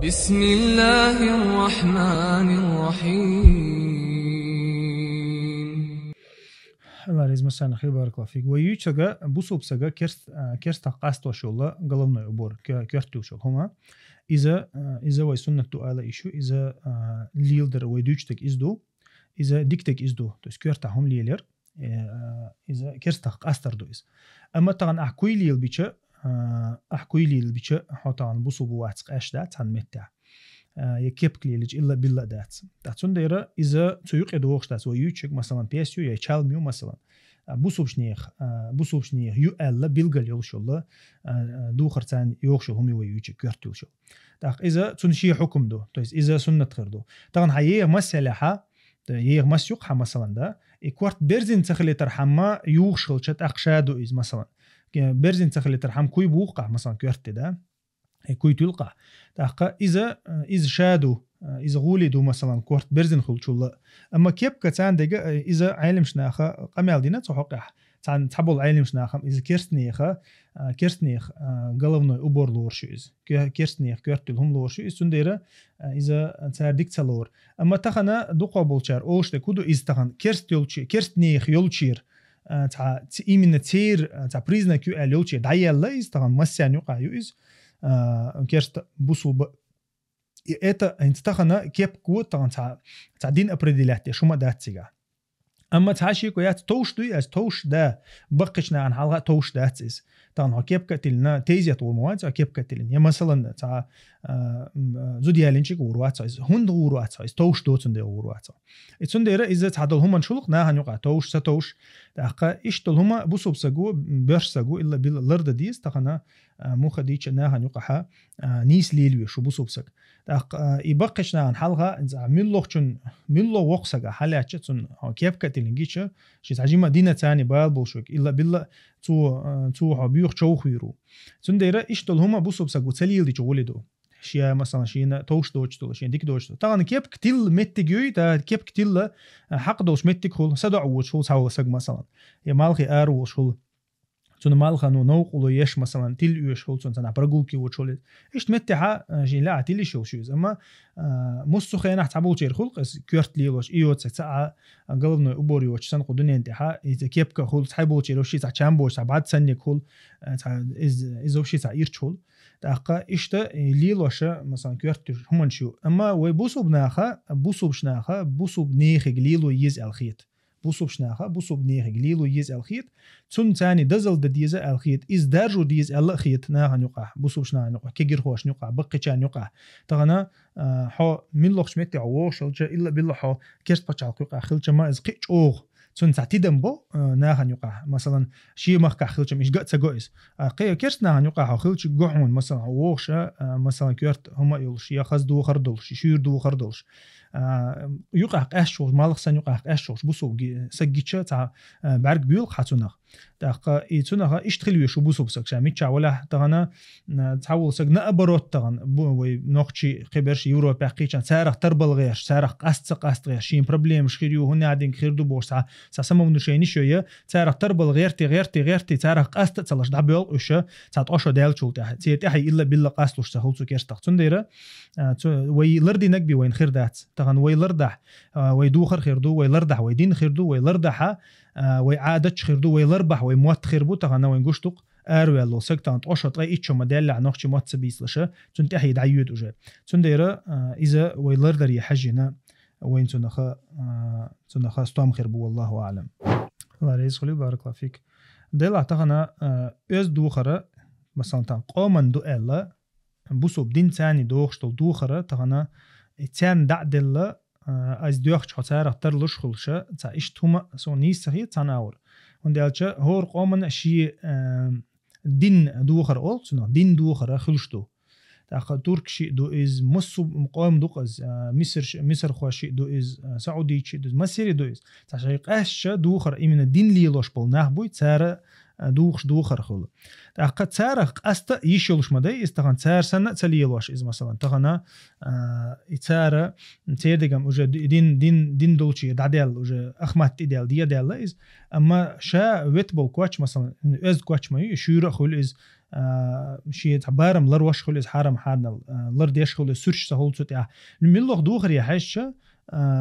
بسم الله الرحمن الرحيم. الله رزق سنة خير بارك الله فيك. ويجتجا بوسوب سجا كرست قاستو شولا قلمنا عبور كرتو شو هما إذا ويسنة على إيشو إذا ليلدر ويدوجتك إزدو إذا ديكتك إزدو تس كرتهم ليلر إذا كرست قاستر دويس. أما طبعا أحكي ليل بيتش حطان بوسوب واتق أشدات عن متى يكيب كليلج إلا بالله دات تحسون ديرة إذا تيوق يدوخش تاس ويوتشك مثلا بيسيو يشالميو مثلا بوسوب شنيخ يو ألا بيلقل يلشوا دوخر تان يوخش هم ويوتشك كرتول شو تاخ إذا تنشي حكم دو تويس إذا سنة خير دو طبعا هي مسألة ييغ مسيوق مثلا ده إكوارت برزين تخلي ترحمة يوخش خلشت أقشادو إز مثلا برزين تخلي ترحم كوي بوقع مثلا كرت ده كوي تلقى تاقا إذا شادو إذا غولدو مثلا كورت برزن خلشوا أما كيف كتان دقا إذا عالم شناخا قمال دينا تحقح تان تحبول عالم شناخا إذا كيرستنيخ قلبنا أبور لور شو إز كيرستنيخ كورتلهم لور شو إز سنديرة إذا تاردك تلور أما تخنا دقا بولشار أوش تكودو إذا تخن كيرستنيخ يولشير تا إيمن تير تا بريزنا كيو أليولشير دعيالا إذا تخن مسيان يقع يو إز كيرست بوصل это انتخنا كيب كوت تاع دين ابريديلات شو ما داتسيغا اما تاشي كويات توش دوي از توش دا بقشنا عن حلقه توش داتس طبعا كيب كتلنا تيزيا طول مواد كيب كتلن يا مثلا تاع زوديالينشيك وروات از هند وروات از توش دوتن دي وروات اتسنديره اذا تعدل هم شلق نا هنيقع توش ستوش دقه اشتل هم بوسوب سغو برش سغو الا باللرد ديس تقنا مو خديش نا هنيقع نيس ليلوي شو بوسوب سغ دق يبقشنا عن حلقه انزع ملو وقسغا حالاتشن كيب كتلنجيش شي تعجيما دينا تاني بالبوشك الا بالله تو حبيخ شوخيرو سنديره اشتل هم بوسوب سغو تليل دي جولدو شيا مثلا شينا توش دوشتو شي ديك دوشتو طبعا كيب كتيل متجوي تا كيب كتيل حق دوش متكول سدع وشول ساو سغ مثلا يا مالخي ار وشول تون مالخانو نوقلو يش مثلا تيل يشول تون تنا برغولكي وشول ايش متها جي لا تيل شو شوز اما مستو خينا تعبو جير خلق كيرت ليلوش ايوت ساعه قلبنا ابوري وش سن قدني انتها اذا كيب كخول تعبو جير شي تاع تشامبو بعد سن كول از شي تاع يرتشول دقه اشتا ليلوش مثلا كيرت هم شو اما ويبوسوب ناخه بوسوب شناخه بوسوب نيخ ليلو يز الخيط بوسوب شناخه بوسوب نيخ ليلو يز الخيط تون ثاني دزل ديز الخيط از درجو ديز الخيط ناها نقع بوسوب شنا نقع كيغير خوش نقع بقيتشان نقع تغنا حو من لوخش متي عوش الا بالله حو كيرت بچال قيق خلچ ما از قيچ اوغ تون تعتيدم بو ناها نقع مثلا شي مخ خلچ مش قت سغويس كيرت ناها نقع خلچ غحون مثلا ووخش مثلا كيرت هما يلش ياخذ دو خردلش شير دو خردلش يقع قاشوش مالخ سن يقع قاشوش بوسو سجيتشا تاع بعرق بيول خاتونخ دقه ايتونخ اشتخليو شو بوسو بسكشا ميتشا ولا تغنا تحول سغنا ابروت تغن وي نوخشي خبرش يورو باقيچان سارخ تربل غير سارخ قاست غير شي بروبليم شخيريو هنا عادين خير دو بوش ساسمو نشيني شويه سارخ تربل غيرتي سارخ قاست تصلش دبل وش سات اوشو دالچول تي هي الا بالله قاستوش تخلصو كيرستخ تنديره وي لردي نكبي وين خير دات تغن وي لردح وي دوخر خير دو وي لردح وي دين خير دو وي لردح وي عادتش خير دو وي لربح وي موت خير بو تغن وين غشتق ارو لو سكتانت اوشط اي اتشو مدل على نوخشي موت سبيسلشه تنتهي دعيود وجه تنديره اذا وي لردر يحجنا وين تنخ ستوم خير بو والله اعلم. الله يسخلي بارك الله فيك. دل تغنا از دوخره مثلا تان قومن دو الا بوسوب دين ثاني دوخشتل دوخره تغنا تان دعدل از دوخش حسار ترلش خلشه تا اشتوما سو نيسخي تناور وندالچه هور قومن شي دين دوخر اول سنو دين دوخره خلشتو تا ترك شي دو از مصوب قوم دو از مصر خوشي دو از سعودي شي دو مصري دو از تا شي قاش دوخر امين دين ليلوش بول نحبوي تاره دوخر خل تأخذ تارخ أست يشولش مدى استخن تار سنة تليلوش إز مثلا تخنا تار تيردقم وجه دين دولشي دعدل وجه أخمات إدال دي دال إز أما شا ويتبول كواتش مثلا إز كواتش ما يشير خل إز شيء تعبارم لروش خل إز حرام حارنا لرديش خل سرش سهول تطيع الملوخ دوخر يحش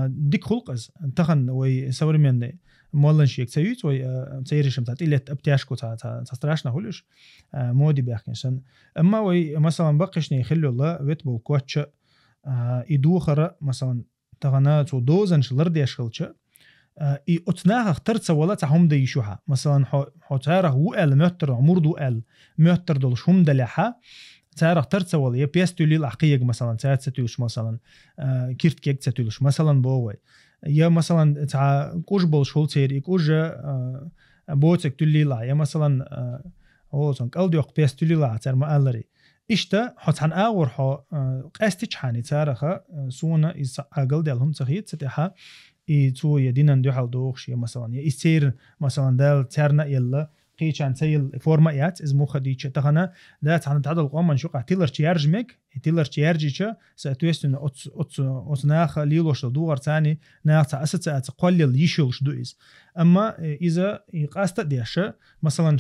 ديك خلق إز تخن ويسور من مولن شيء تسويت وتسيرش متات إلى أبتياشكو تستراشنا هولش مودي بيحكيشن أما مثلا بقيشني يخلوا الله ويتبول كواتش يدوخر مثلا تغنات ودوزنش لرديش خلش أتناها اخترت ولا تهم ديشوها مثلا حتاره وقال متر عمر دوقال متر دولش هم دلحة تاره اخترت ولا يبيستولي العقيق مثلا تاعت ستوش مثلا كيرت كيك ستوش مثلا بوي يا مثلا تاع كوش بولشول تيري كوش بوتك تولي لا يا مثلا هو تنك ألدي وق بيستولي لا تار ما ألري إشتا حتى أور ح قاستش حاني تارخا سونا إز أقل دالهم تخيط ستها تو يدينا ندوحل دوخش مثلا يصير مثلا دال تارنا يلا قيش عن سيل فورمات إز مخديش تخنا ده عن تعدل قوم من شقة تيلر تيارجمك تيلر تيارجيش سأتويستن أت ناخ ليلوش دوار ثاني ناخ أساس قليل يشولش دويز أما إذا يقاست ديش مثلا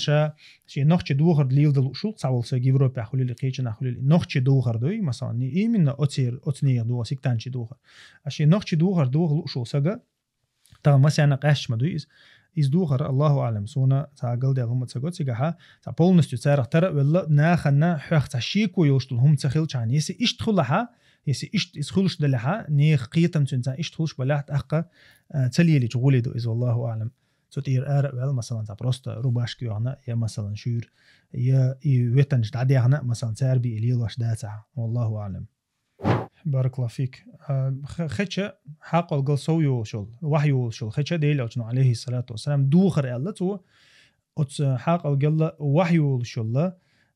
شيء نخش دوغر ليل دلوشول تعول سجيبرو بحولي قيش نحولي نخش دوغر دوي مثلا إيمن أتنير دو سكتانش دوغر عشان نخش دوغر لوشول سجا ترى مثلا قاش مدويز إز دوغر الله أعلم سونا تعقل ده هم تسقط سجها تعبولنستو تسارع ترى ولا ناخنا حق تعشيكو يوشتل هم تخيل عن يسي إيش تخلها يسي إيش تخلش دلها نيخ قيتم تنسى إيش تخلش بلعت أحقا تليلي تقولي دو إز والله أعلم تطير أرق ولا مثلا تبرست رباش كيوعنا يا مثلا شور يا يوتنج تعديعنا مثلا تربي إليلاش داتع والله أعلم. بارك الله فيك. خدشة حق القل سويو شل وحيو شل خدشة ديل أجنو عليه الصلاة والسلام دوخر ألتو أت حق القل وحيو شل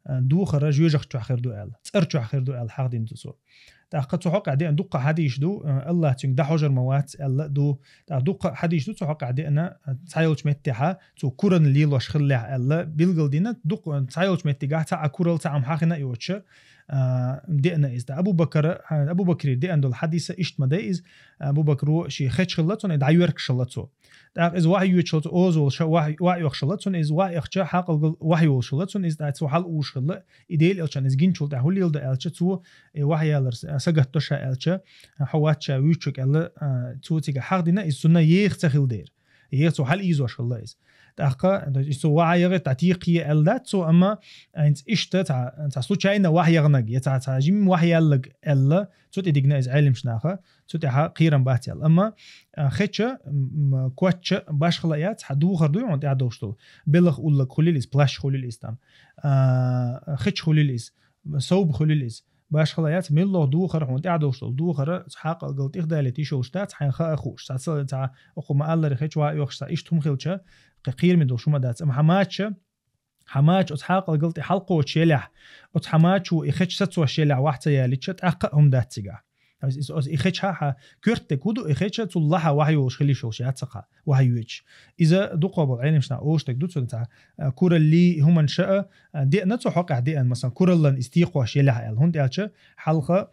دوخر جوجخ تأخر دو أل تأرجو أخر دو أل حق دين تسو تأخذ حق عدي أن دقة حديش دو الله تين ده حجر موات ألا دو دقة حديش دو حق عدي أنا تعيلش متها تو كورن ليلوش خلّع ألا بيلقل دينا دقة تعيلش متجاه تاع كورل تعم حقنا يوتش دينا إز أبو بكر دي أندل حديث إشت مدايز أبو بكر شيء خدش خلتون دعيورك شلتو ده إز وحي يشلت أوزول شو وحي يخشلتون إز وحي يخشى حق وحي يخشلتون إز ده سوحل وش خلّ إديل إلشان إز جين شل ده هو ليل ده إلش تو وحي يلرس سجت تشا إلش حواتش ويشك إلا تو تيجا حق دينا إز سنة يختخل دير يختو حل إيزوش الله إز تأخذ إستو وعي يغت تعتيقية إلدات سو أما أنت إشت تع سوتشاينا وحي يغنق يتع جيم وحي يلق إلا سوت إديجنا إز علم شناخه سوت ها قيرن باتيل أما خدشة كوتش باش خلايات حدو خردو عند عدوشتو بلغ أقول لك خليل إز بلاش خليل إز تام خدش خليل إز صوب خليل إز باش خلايات ملو دوخر عند عدوشتو دوخر حق قلت إخدالي تيشوشتات حين خا أخوش تع أخو ما الله رخيش وعي يخش إيش تم خلشة قير من دوشو مدات أما حماتش أتحاق قلت حلقه وتشيلح أتحماتش وإخش ستسوى الشيلح واحدة ياليتشت أقهم دات تجاه إذا إخش ها كرت كودو إخش تطلعها وحي وشخلي شو شيء تسقى وحي يوش إذا دقوا بالعين مش ناقوش تقدر تنتع كورة اللي هم انشأ دي نتو حق عديان مثلا كورة لن استيقوا شيلح الهون ديالش حلقة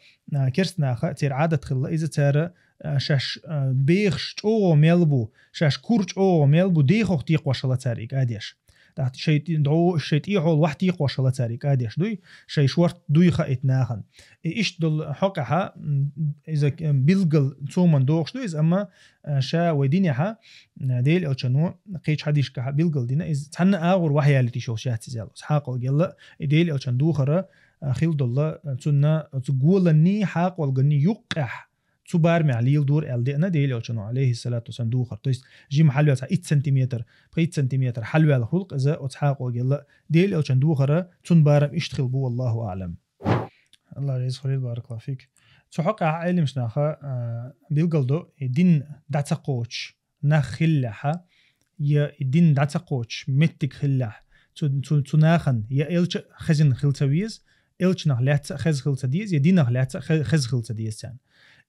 كرسنا خا تير عادة خلا إذا ترى شاش بيخش أو ميلبو شاش كورج أو ميلبو ديخو اختيق وشلا تاريك عاديش تحت شيء دعو الشيء حول واحد وشلا تاريك عاديش دوي شيء شورت دوي خا ناخن إيش دل حقها إذا بيلقل ثومن دوخش دوي إذا أما شا ودينها ديل أو شنو قيش حديش كه بيلقل دينا إذا تنا أغور وحيا اللي تشوف شات زيادة حق الجلا ديل أو شن دوخرة خيل دل تنا تقول إني حق والجني يقح تبار معليل دور ألدنا ديل أو شنو عليه الصلاة والسلام دوخر تويس جيم حلوة 8 سنتيمتر 8 سنتيمتر حلوة الخلق إذا أتحاق وجلا ديل أو شن دوخرة تنبار إشتغل بو والله أعلم. الله يعز خليل بارك الله فيك. تحقق عائلة مش ناخا بيلقل دو الدين دعت قوتش نخلها يا الدين دعت قوتش متك خلها تناخن يا إلش خزن خلتويز إلش نخلات خز خلتديز يا دين نخلات خز خلتديز تان.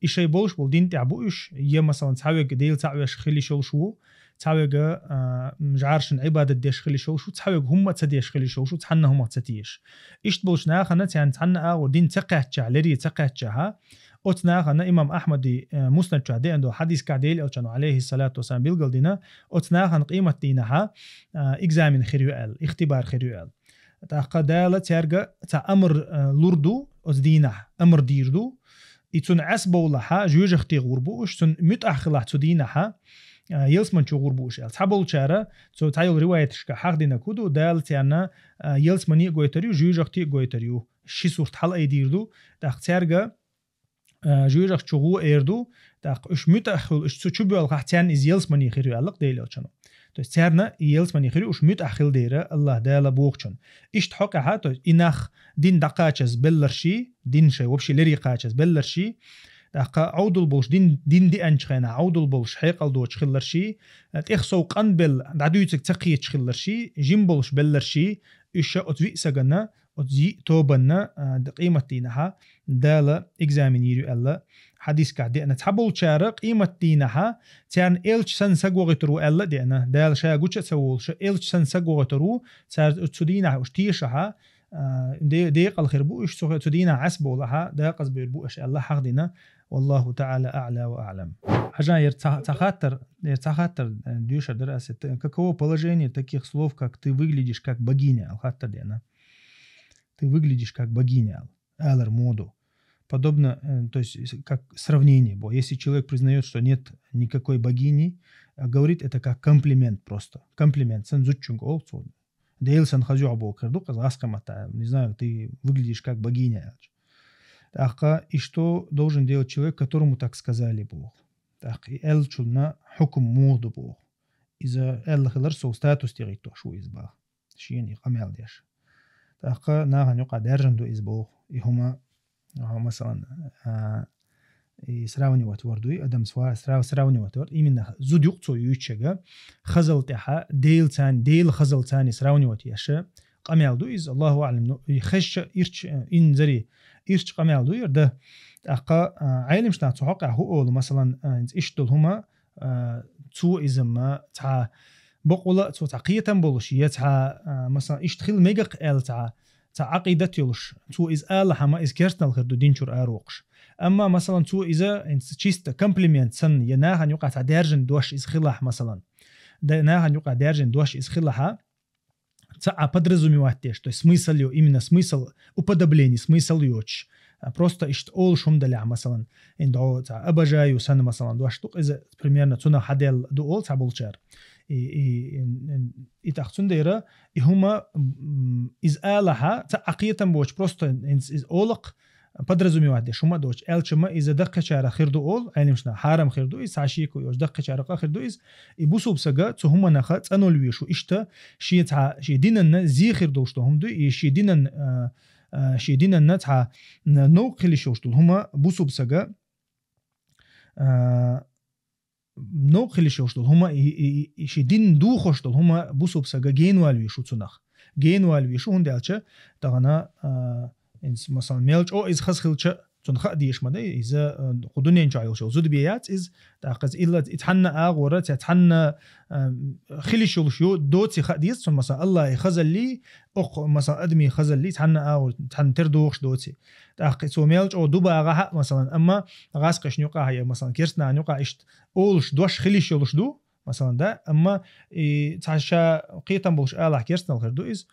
الشيء بوش بالدين تعبوش يا مثلا تعوي قديل تعويش خلي شو تعوج مجعرشن عبادة ديش خلي شو تعوج هم تديش خلي شو تحنا هم تتيش إيش تبولش ناخنا يعني تحنا ودين تقعتش لري تقعتشها أتناخنا إمام أحمد مسند شهدي عنده حديث كعديل أو كانوا عليه الصلاة والسلام بيلقل دينا أتناخنا قيمة دينها إكزامين خيريوال اختبار خيريوال تاقا دالة تارجع تأمر لوردو أزدينه أمر ديردو يتون عسبو لها جوج اختي غربوش تون متأخلة تدينها يلس من شو غربوش تحبول شارع تو تايل رواية شكا حق دينا كودو دال تيانا يلس مني قويتريو جوج اختي قويتريو شي صورت حل أي ديردو تاق تارجع جوج اخت شغو إيردو تاق إش متأخل إش تشوبوا القحتيان إز يلس مني خيرو علق ديلو شنو تو تارنا يلس مني خيرو إش متأخل ديره الله دالا بوقشن إش تحقها تو إنخ دين دقاچز بلرشي دين شي وبشي لري قاچز بلرشي تاق عودل بولش دين دي أنشخنا عودل بولش حيقل دوش خلرشي تخسو قنبل دعدويتك تقيت خلرشي جيم بولش بلرشي إش أتوي سجنا أتزي توبنا قيمة دينها دالة إكزامين يرو ألا حديث كعدي أنا تحبول شارق قيمة دينها تان إلش سن سجوغترو ألا دي أنا دال شيء قوتش تسول شيء إلش سن سجوغترو صار تدينها وشتيشها ديق الخربو إيش سوى تدينها عسبو لها داقز بيربو إيش الله حق دينا والله تعالى أعلى وأعلم حاجة يرتخاتر дюша دراسة каково положение таких слов как ты выглядишь как богиня алхатта дена ты выглядишь как богиня алар моду подобно то есть как сравнение если человек признает что нет никакой богини говорит это как комплимент просто комплимент сензучунг олцо дейлсан хазюабо кырду казаскамата не знаю ты выглядишь как богиня така и что должен делать человек которому так сказали Бог так и элчулна хукм моду Бог إذا الله خلر سو ستاتوس تيغيتو شو إزبا شيني قمال ديش تاقا ناغن يقع دارجن دو إزبو إهما مثلا سراوني واتوردوي أدم سراوني واتورد إمنا زود يقصو يوتشيغا خزل تاها ديل خزل تاني سراوني واتياشا قمال دو إز الله أعلم يخش إرش إن زري إرش قمال دو يرده تاقا عالم شنا تحقع هو أول مثلا إشتل هما تو إزما تاع بقولة تو تعقية بولشية تاع مثلا إشتخيل ميجق آل تاع عقيدة يلش تو إز آل حما إز كيرتنا الخردو دينشور آروقش أما مثلا تو إذا إنت تشيست كومبليمنت سن يناهن يقع تاع دارجن دوش إز خلاح مثلا ناهن يقع دارجن دوش إز خلاها تاع подразумевать то есть смысл ее именно смысл уподобления смысл ёч просто ишт ол шум даля مثلا индо та обожаю сан مثلا два штук из примерно цуна хадел до ол табулчар и тахцун дейра и хума из алаха та акиятан боч просто из олق подразумевать шума доч элчма из дакка чара خيردو ол айнимшна харам خيردو из сашику ёж дакка чара خيردو из и бусуб сага цу хума наха цанолви шу ишта ши та ши динан зи خيردو что хум ду и ши динан شيدين نتاع نوق اللي شوشتول هما بوسوب سجا نوق اللي شوشتول هما شيدين دو خوشتول هما بوسوب سجا جينوالوي شو تناخ جينوالوي شو هندالشة تغنا إنس مثلا ميلش أو إز خس خلشة تنخ ديش مدة إذا قدونين جايل شو زود بيات إز تأخذ إلا يتحنى أغورة يتحنى خلي شو دوتي خديس مثلا الله يخزل لي أخ مثلا أدمي خزل لي يتحنى أغور يتحنى تردوخش دوتي تأخذ سو ميلش أو دوبا أغاها مثلا أما غاسقش نيوقع هي مثلا كيرسنا نيوقع إشت أولش دوش خلي شولش دو مثلا ده أما تعشى قيتم بولش آله كيرسنا الخير دو إز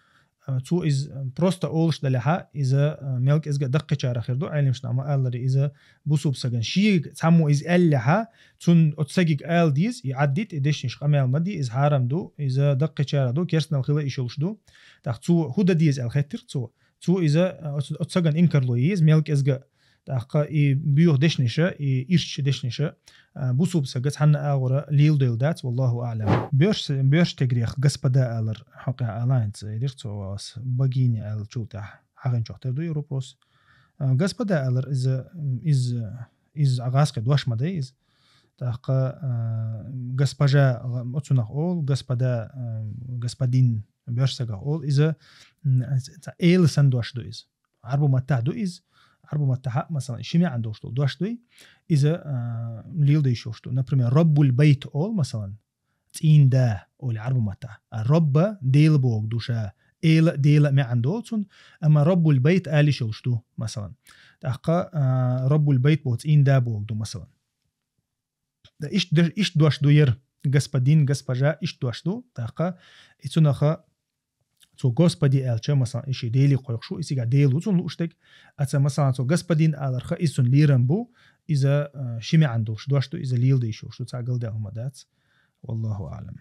تو إز просто أولش دلها إذا ملك إزجا دقة شارع خيردو علمش نعم آلري إذا بوسوب سجن شيء تسمو إز ألها تون أتسجق آل ديز يعديت إدشنش قمال مدي إز حرام دو إذا دقة شارع دو كيرسنا الخلا إيشولش دو تاخذ هودا ديز الخيتر تو إذا أتسجن إنكر لويز ملك إزجا تاخ بيوه دشنشة إيش دشنشة بوسوب سجت حنا أغورا ليل ديل دات والله أعلم بيرش تجريخ господа ألر حقا ألاينس يدرت واس بجيني أل شوته حقن شوته دو يوروبروس господа ألر إز أغاسق دوش مدة إز تاخ госпожа أتسونخ أول господа господин بيرش سجا أول إذا إيل سندوش دو إز عربو متع دو إز عربو متحق مثلا شمع عنده شتو دوشتوي إذا ليل دي شوشتو например رب البيت أول مثلا تين دا أول عرب متى الرب ديل بوق دوشا إيل ديل ما عندوتون أما رب البيت آلي شلشتو مثلا تحقا رب البيت بوق تين دا بوق دو مثلا دا إيش دوش دوير господин госпожа إيش دوش دو تحقا إتونخا تو господи элча مثلا إيش ديلي قيقشو إيش قاعد ديلو تون لوشتك أتا مثلا تو господин ألرخا إيشون ليرمبو إذا شيء ما عندوش دوشتو إذا ليل ديشو شو تعقل ده هم دات والله أعلم.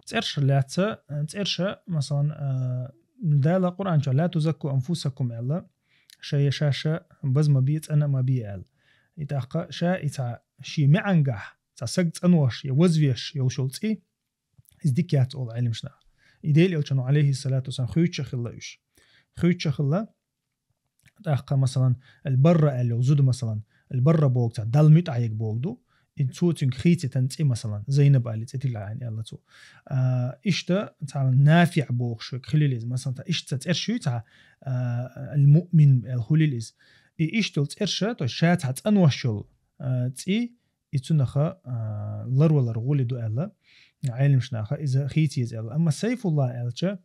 تأرش لاتة تأرش مثلا دال القرآن لا تزكوا أنفسكم إلا شيء شاشة بز ما بيت أنا ما بيال يتحقق شاء يتع شيء ما عنجح تسجت أنوش يوزفيش يوشلتي إزدكيات أول علم شنا إديل يلشنو عليه الصلاة والسلام خيوتش خلاوش خيوتش خلا تحقق مثلا البرة اللي وزود مثلا البرة بوق تاع دال ميت عيق بوقدو إنتو تنخيتي تنتي مثلا زينب قالت تتيل عن الله تو إشتا تاع نافع بوق شو خليليز مثلا تاع إشتا ترشو تاع المؤمن الخليليز إشتل ترشا تو شات هات أنوشل تي يتنخا لر غولي دو الله علم شناخا إذا خيتي الله أما سيف الله ألشا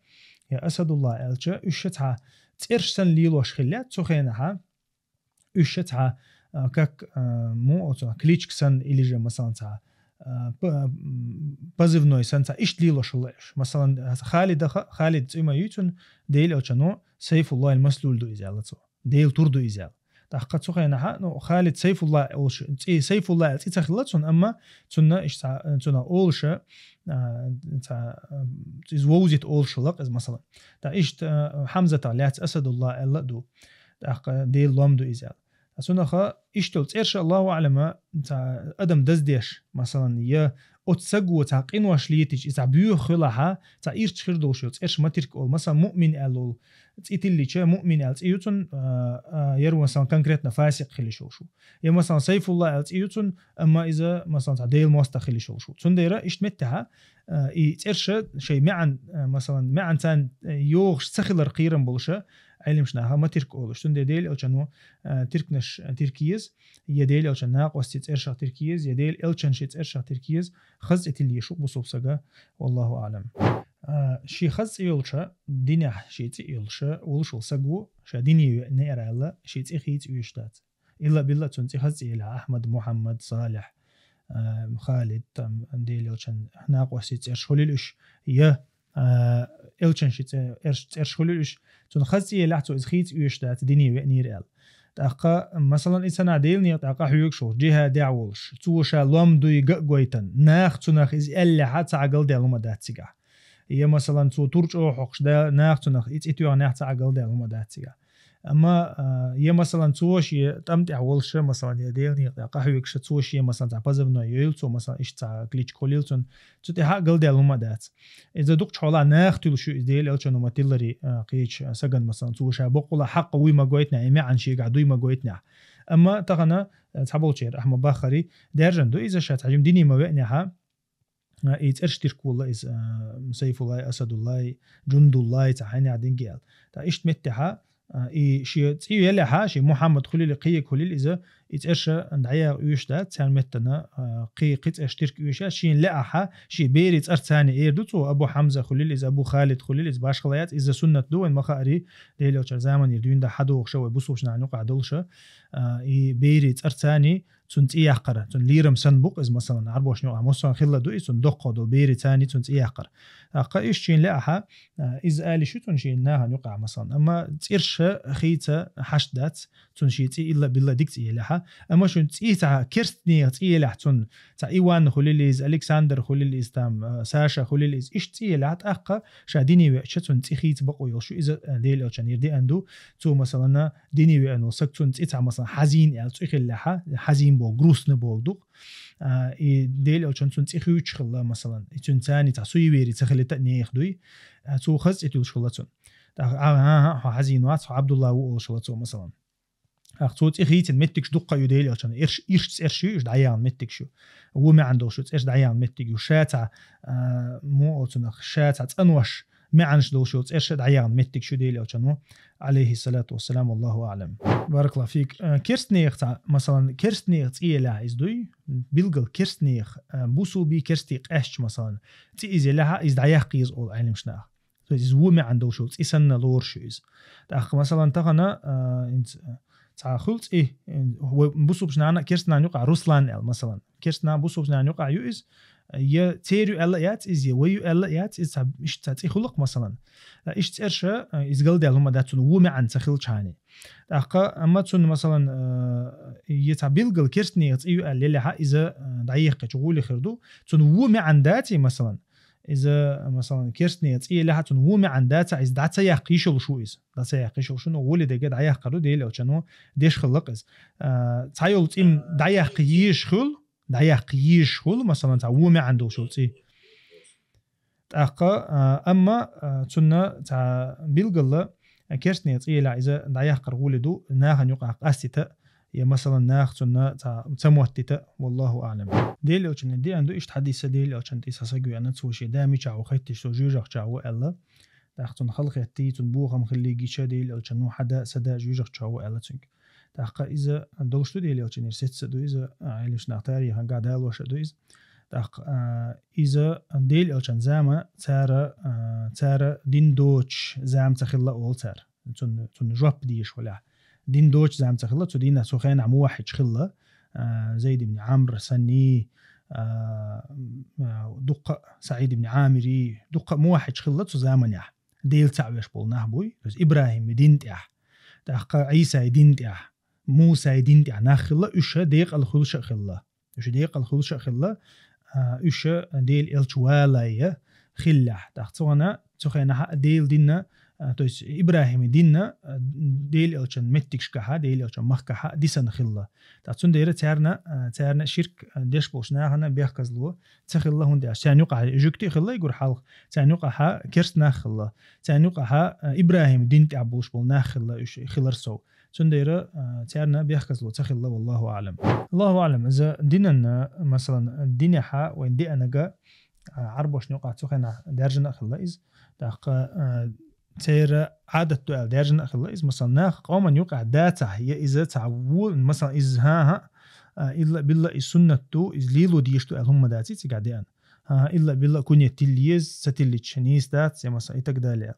يا أسد الله ألشا إشتا ترشسن ليلوش خلات سخينها إشتا как مو кличка сан или же مثلا تاع позывной сан تاع إيش ليلو شلش مثلا خالد إما يتون ديل أو شنو سيف الله المسلول دو إزالة ديل تردو إزالة تحقق سخينا نو خالد سيف الله أو سيف الله تخلصون أما تنا إيش تنا أولش تاع زوجت أولش لق إز مثلا تاع إيش حمزة تاع أسد الله الله دو تحقق ديل لام دو إزالة أسونخا إشتولت إرش الله أعلم تاع أدم دزديش مثلا يا أتسجو تاع قنواش ليتج إذا بيو خلاها تاع إيش خردوشوت إرش ما ترك أول مثلا مؤمن ألول تيتلي شيء مؤمن ألت إيوتون يرو مثلا كونكريتنا فاسق خليشوشو يا مثلا سيف الله ألت إيوتون أما إذا مثلا تاع ديل موستا خليشوشو تنديرا إيش متها إرش شيء معن مثلا معن تان يوغش سخلر قيرن بولشة علم شناها ما ترك أولش تندي ديل ألشانو تركنش تركيز يديل ألشان ناقص تتأرشح تركيز يديل ألشان شيت أرشح تركيز خز اللي يشوف بصوبسجا والله أعلم. شي خز يلشة دينه شيت يلشة ولشوا سجوا شديني نير الله شيت إخيت ويشتات إلا بالله تنتي خز إلى أحمد محمد صالح خالد ديل ألشان ناقص تتأرش هللش يا ألشان شيت أرش هللش تنخزي لحتو إزخيت ويشتات ديني نير ال تأقى مثلا إنسان ديلني تأقى حيوك شو جهة دعوش توشا لام دوي جويتن ناخ تناخ إز إلا حتى عقل ديالو ما داتسيجا هي مثلا تو ترج أو حقش دا ناخ تناخ إتيو ناخ تعقل ديالو ما داتسيجا أما هي مثلا توشي تمتع ولش مثلا يديلني تأقى حيوك شو توشي مثلا تعبزبنا يلتو مثلا إيش تاع كليتش كوليلتون تتي عقل ديالو ما دات إذا دكتش حولا ناخ تلو شو إزديل ألشانو ما تلري قيتش سجن مثلا توشا بقولا حق وي ما قويتنا إما عن شيء قاعدوي ما قويتنا أما تغنى تحبولشير أحمد باخري درجن دو إذا شات عجم ديني ما بقناها إترش تركو الله إز سيف الله أسد الله جند الله تعاني عدين جيال تايشت متها شيء يلا شيء محمد خليل قي خليل إذا إترش عندعيا ويشتات تان متنا قي قت أشترك ويشات شيء لقاها شيء بيرت أرتاني إيردوتو أبو حمزة خليل إذا أبو خالد خليل إذا باش خلايات إذا سنة دو المخاري ديلو زمان يردوين ده حدو شو بوسوش نعنق عدلش بيرت أرتاني تنت يحقر تن ليرم سنبوق إز مثلا عربوش نوع مثلا خلا دو إس دقة دو بيري تاني تنت يحقر قايش شين لقاها إز آلي شو تنشين ناها نقع مثلا أما تيرش خيتا حشدات تنشيتي إلا بالله ديكتي لها أما شو تيتا كيرستني تي لها تن تا إيوان خليليز ألكسندر خليليز تام ساشا خليليز إيش تي لها تأقى شاديني وشتون تيخيت بقوا يشو إذا ديل أو شنير دي أندو تو مثلا ديني وأنو سكتون تيتا مثلا حزين يعني تيخل لها حزين بو جروس نبوغدوق ديل أو شن تنتخيوش خلا مثلا تنتاني تعصوي ويري تخلي تأني يخدوي تو خز يتول شغلتون حزينوات عبد الله وشغلته مثلا أخذت إخيت المتكش دقة يديل عشان إيش إيش دعيان متكشو هو ما عنده شو إيش دعيان متك وشاتع مو أتنخ شاتع أنوش ما عنش دول شو إرشد عيان متك شو ديل أو كانوا عليه الصلاة والسلام والله أعلم. بارك الله فيك. كيرستنيخ مثلا كيرستنيخ إيه لا إزدوي بيلقل كيرستنيخ بوسو بي كيرستيق أشش مثلا تي إزي لها إز دعيق قيز أول علم شناه إز هو ما عنده شو إسنا لور شو إز تأخ مثلا تغنا إنت تعخلت إيه هو بوسو بشنا كيرستنا يقع روسلان مثلا كيرستنا بوسو بشنا يقع يؤز يا تيرو ألا يات إز يويو ألا يات إز إيش تاتي خلق مثلا إيش تأرشة إز قلدي هم داتون وما عن تخيل شاني أقا أما تون مثلا يتعبيل قل كيرستني يتأيو ألا لها إذا دعيق تقولي خردو تون وما عن داتي مثلا إذا مثلا كيرستني يتأيو لها تون وما عن داتا إز داتا يقيشل شو إز داتا يقيشل شنو ولد قد دعيق قردو ديل أو كانوا ديش خلق إز تعيل تيم دعيق يشخل دعيق يشخل مثلا تعو ما عنده شو تي أقا أما تنا تع بيلقلا كيرستني يتأيو إذا دعيق قرولدو ناخن يقع قاستة يا مثلا ناخ تنا تموتة والله أعلم ديل أو كان دي عنده إيش حديث ديل أو كان تيساسجوا أنا تسوي شيء دامي شعو خيتش توجيج شعو ألا تأخذون خلق يتي تنبوغ مخلي جيشة ديل أو كانوا حدا سدا جوجج شعو ألا تنك تأخذ إذا دولشتو ديل أو كان يرسيت سدو إذا عيلش نعتاري هنقعد هالو شدو إذا تأخذ إذا ديل أو كان زامة تارا دين دوتش زام تخلى أول تار تن جواب ديش ولا دين دوتش زام تخلى تو دينا سخين عم واحد خلى زيد بن عمرو سني دق سعيد بن عامري دق موحد خلى تو زامن يح ديل تعبش بولناه بوي بس إبراهيم دين تيح تأخذ عيسى دين تيح موسى دين تيح ناخلى إيش ديق الخلش خلى إيش ديق الخلش خلى إيش ديل الجوالية خلة تأخذنا سخينها ديل دينا تويس إبراهيم دينا ديل ألشان متكش كها ديل ألشان مخ كها ديسن خلة تأخذون ديرة تارنا شرك ديش بوشنا هنا بيحكز له تخلة هندي عشان يقع جوكتي خلة يقول حلق عشان يقعها كرسنا خلة عشان يقعها إبراهيم دين تعبوش بولنا خلة إيش خلر سو تون ديرة تارنا بيحكز له تخلة والله أعلم. الله أعلم إذا ديننا مثلا الدنيا حا وين دي أنا جا عربوش نقع تخينا درجنا خلة إز تأخذ تير عادة تقال درجنا خلة إز مثلا ناخ قوما يقع داتا هي إذا تعول مثلا إزها إلا بالله السنة تو إز ليلو ديشتو هم داتي تقعدين إلا بالله كوني تليز ستلي تشنيس دات زي مثلا يتقدالي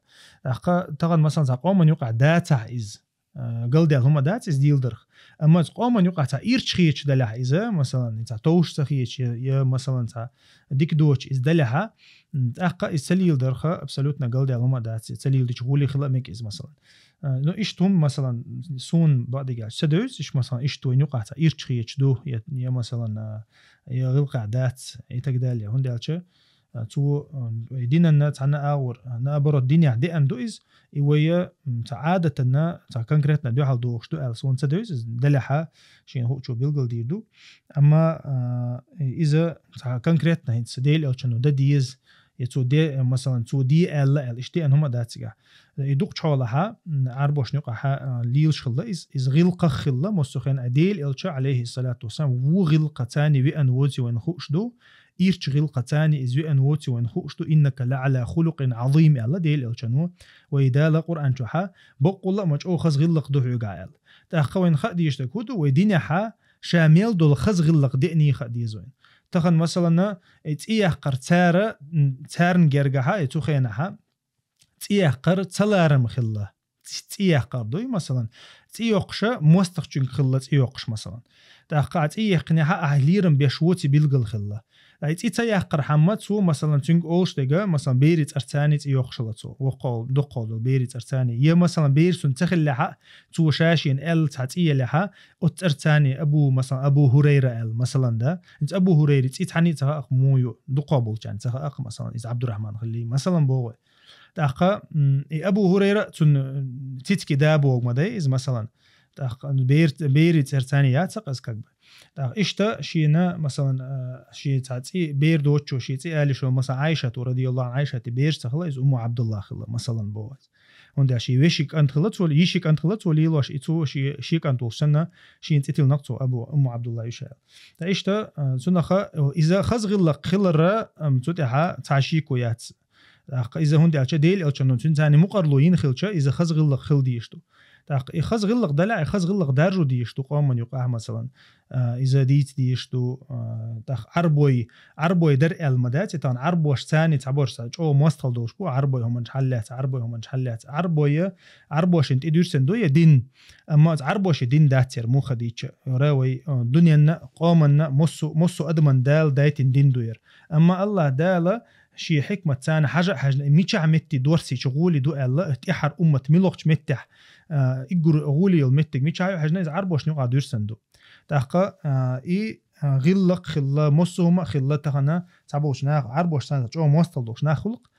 تغن مثلا قوما يقع داتا إز قلدي هم دات إز ديل درخ أما قوما يقع تا إيرتشخيش دلها إذا مثلا تا توش تخيش يا مثلا تا ديك دوش إز دلها أقا السليل درخة أبسلوتنا قلدي هم دات سليل ديش غولي خلا ميك إز مثلا نو إشتهم مثلا سون بعد قال سدوز إيش مثلا إشتو يقع تا إيرتشخيش دو يا مثلا يا غلقة دات يتقدالي هندي ألشة تو دينا الناس عنا أور نابرو الدنيا دي أندوز إيويا تعادة كونكريتنا دو حال دوش دو ألسون تدوز دلها شين هو شو بيلقل ديردو أما إذا كونكريتنا هيتس ديل أو شنو ده ديز يتو دي مثلا تو دي أل إشتي أنهم داتسجا يدوق شغلها عربوش نقعها ليلش خلا إز غلقة خلا مستخين أديل إلشا عليه الصلاة والسلام وغلقة تاني بأن وزي ونخوش دو إيرش غلقة تاني إز بأن وزي ونخوش دو إنك لعلى خلق عظيم الله ديل إلشانو ويدال القرآن شوحا بقول الله مجأو خز غلق دو عقال تأخوين خد يشتكودو ويدينها شامل دول خز غلق دئني خد يزوين تخن مثلا إيه قر تارن جرجها يتوخينها إيه قر تلارم خلا إيه قر دوي مثلا إيه قشة مستخدم خلا إيه قش مثلا تأقعت إيه قناها أهليرم بيشوتي بيلقل خلا إيه قر حمد سو مثلا تنق أولش دقة مثلا بيريت أرتاني إيه قشلتو وقال دقال بيريت أرتاني يه مثلا بيرسون تخل لها تو شاشين ال تحت إيه لها أرتاني أبو مثلا أبو هريرة ال مثلا ده أنت أبو هريرة إيه تعني تخاق مويو دقابل كان تخاق مثلا إذا عبد الرحمن خلي مثلا بوه تأخا أبو هريرة تون تيتكي دابو مداي إذا مثلا تأخا بيريت أرتانيات سقز كذب إشتا شينا مثلا شيء تعطي بير دوتشو شيء قال شو مثلا عائشة رضي الله عنها عائشة بير تخلى إز عبد الله خلا مثلا بوات هندا شيء وشيك أنت خلت ولا يشيك أنت خلت ولا يلاش إتو شيء شيك أنت وسنا شيء تتل نقطه أبو عبد الله يشاء إشتا سنة إذا خز غلق خلرة تتحى تعشيك ويات إذا هندي أشة ديل أو شنون ثاني مقرلو ينخلشة إذا خز غلق خل ديشتو خز غلق دلع خز غلق دارجو ديشتو قام من يقع مثلا إذا ديت ديشتو عربوي در المدات تان عربوش ثاني تعبور ساج أو مستقل دوش بو عربوي هم نحلات عربوش انت إدرسن دوية دين أما عربوش دين داتير مو خديتش راوي دنيا قامنا مصو أدمن دال دايتين دين دوير أما الله دال شي حكمة ثانية حاجة ميتشع متي دورسي شغولي دو الله اتحر أمة ملوخش متح إجر غولي المتك ميتشع حاجة إذا عربوش نقع دورسن دو تحقق غلق خلا مصوما خلا تخنا تعبوش ناخ عربوش ثانية جو مستل دوش ناخلق